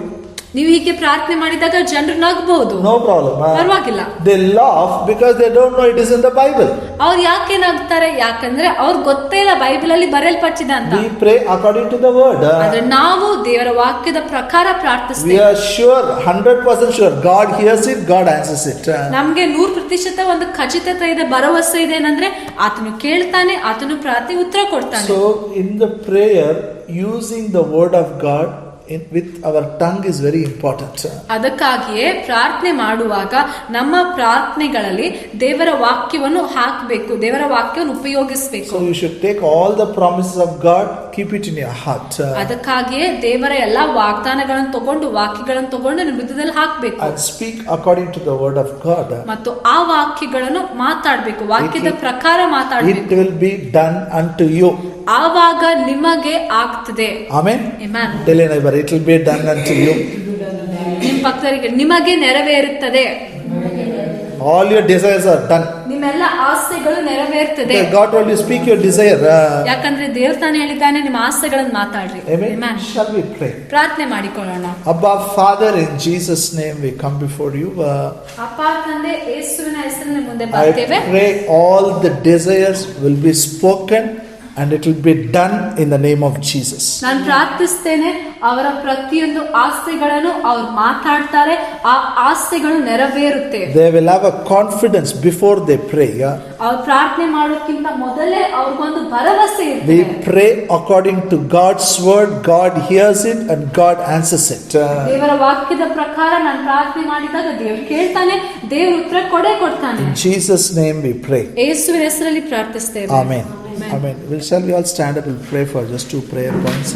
ನೀವು ಹೀಗೆ ಪ್ರಾರ್ಥನೆ ಮಾಡಿದಾಗ ಜನರು ನಗಬಹುದು. No problem. ಪರವಾಗಿಲ್ಲ. They laugh because they don't know it is in the Bible. ಅವ್ರು ಯಾಕೆ ನಗ್ತಾರೆ? ಯಾಕಂದ್ರೆ ಅವ್ರಿಗೆ ಗೊತ್ತೇ ಇಲ್ಲ ಬೈಬಲ್ ಅಲ್ಲಿ ಬರೆಯಲ್ಪಟ್ಟಿದೆ ಅಂತ. We pray according to the word. ಆದ್ರೆ ನಾವು ದೇವರ ವಾಕ್ಯದ ಪ್ರಕಾರ ಪ್ರಾರ್ಥಿಸ್ತೇವೆ. We are sure, 100% sure, God hears it, God answers it. ನಮ್ಗೆ 100% ಒಂದು ಖಚಿತತೆ ಇದೆ, ಭರವಸೆ ಇದೆ ಏನಂದ್ರೆ ಆತನು ಕೇಳ್ತಾನೆ, ಆತನು ಪ್ರಾರ್ಥನೆ ಉತ್ತರ ಕೊಡ್ತಾನೆ. So in the prayer, using the word of God with our tongue is very important. ಅದಕ್ಕಾಗಿಯೇ ಪ್ರಾರ್ಥನೆ ಮಾಡುವಾಗ ನಮ್ಮ ಪ್ರಾರ್ಥನೆಗಳಲ್ಲಿ ದೇವರ ವಾಕ್ಯವನ್ನು ಹಾಕಬೇಕು, ದೇವರ ವಾಕ್ಯವನ್ನು ಉಪಯೋಗಿಸಬೇಕು. So you should take all the promises of God, keep it in your heart. ಅದಕ್ಕಾಗಿಯೇ ದೇವರ ಎಲ್ಲಾ ವಾಗ್ದಾನಗಳನ್ನು ತಗೊಂಡು ವಾಕ್ಯಗಳನ್ನು ತಗೊಂಡು ನಿಮ್ಮ ಹೃದಯದಲ್ಲಿ ಹಾಕಬೇಕು. And speak according to the word of God. ಮತ್ತು ಆ ವಾಕ್ಯಗಳನ್ನು ಮಾತಾಡಬೇಕು, ವಾಕ್ಯದ ಪ್ರಕಾರ ಮಾತಾಡಬೇಕು. It will be done unto you. ಆವಾಗ ನಿಮಗೆ ಆಗ್ತದೆ. Amen. Amen. Tell your neighbor, it will be done unto you. ನಿಮ್ಮ ಪಕ್ಕದವರಿಗೆ ನಿಮಗೆ ನೆರವೇರುತ್ತದೆ. All your desires are done. ನಿಮ್ಮೆಲ್ಲ ಆಸೆಗಳು ನೆರವೇರ್ತದೆ. God told you speak your desire. ಯಾಕಂದ್ರೆ ದೇವ್ರು ತಾನೇ ಹೇಳಿದ್ದಾನೆ ನಿಮ್ಮ ಆಸೆಗಳನ್ನು ಮಾತಾಡ್ರಿ. Amen. Shall we pray? ಪ್ರಾರ್ಥನೆ ಮಾಡಿಕೊಳ್ಳೋಣ. Abba Father, in Jesus' name we come before you. ಅಪ್ಪ ತಂದೆ ಯೇಸುವಿನ ಹೆಸರಿನ ಮುಂದೆ I ಬರ್ತೇವೆ. pray all the desires will be spoken and it will be done in the name of Jesus. ನಾನು ಪ್ರಾರ್ಥಿಸ್ತೇನೆ ಅವರ ಪ್ರತಿಯೊಂದು ಆಸೆಗಳನ್ನು ಅವ್ರು ಮಾತಾಡ್ತಾರೆ, ಆ ಆಸೆಗಳು ನೆರವೇರುತ್ತೆ. They will have a confidence before they pray. Yeah? ಅವ್ರು ಪ್ರಾರ್ಥನೆ ಮಾಡೋಕ್ಕಿಂತ ಮೊದಲೇ ಅವ್ರಿಗೊಂದು ಭರವಸೆ ಇರುತ್ತೆ. We pray according to God's word, God hears it and God answers it. ದೇವರ ವಾಕ್ಯದ ಪ್ರಕಾರ ನಾನು ಪ್ರಾರ್ಥನೆ ಮಾಡಿದಾಗ ದೇವರು ಕೇಳ್ತಾನೆ, ದೇವರು ಉತ್ತರ ಕೊಡ್ತಾನೆ. In Jesus' name we pray. ಯೇಸುವಿನ ಹೆಸರಲ್ಲಿ ಪ್ರಾರ್ಥಿಸ್ತೇವೆ. Amen. Amen. Shall we all stand up and pray for just 2 prayer points?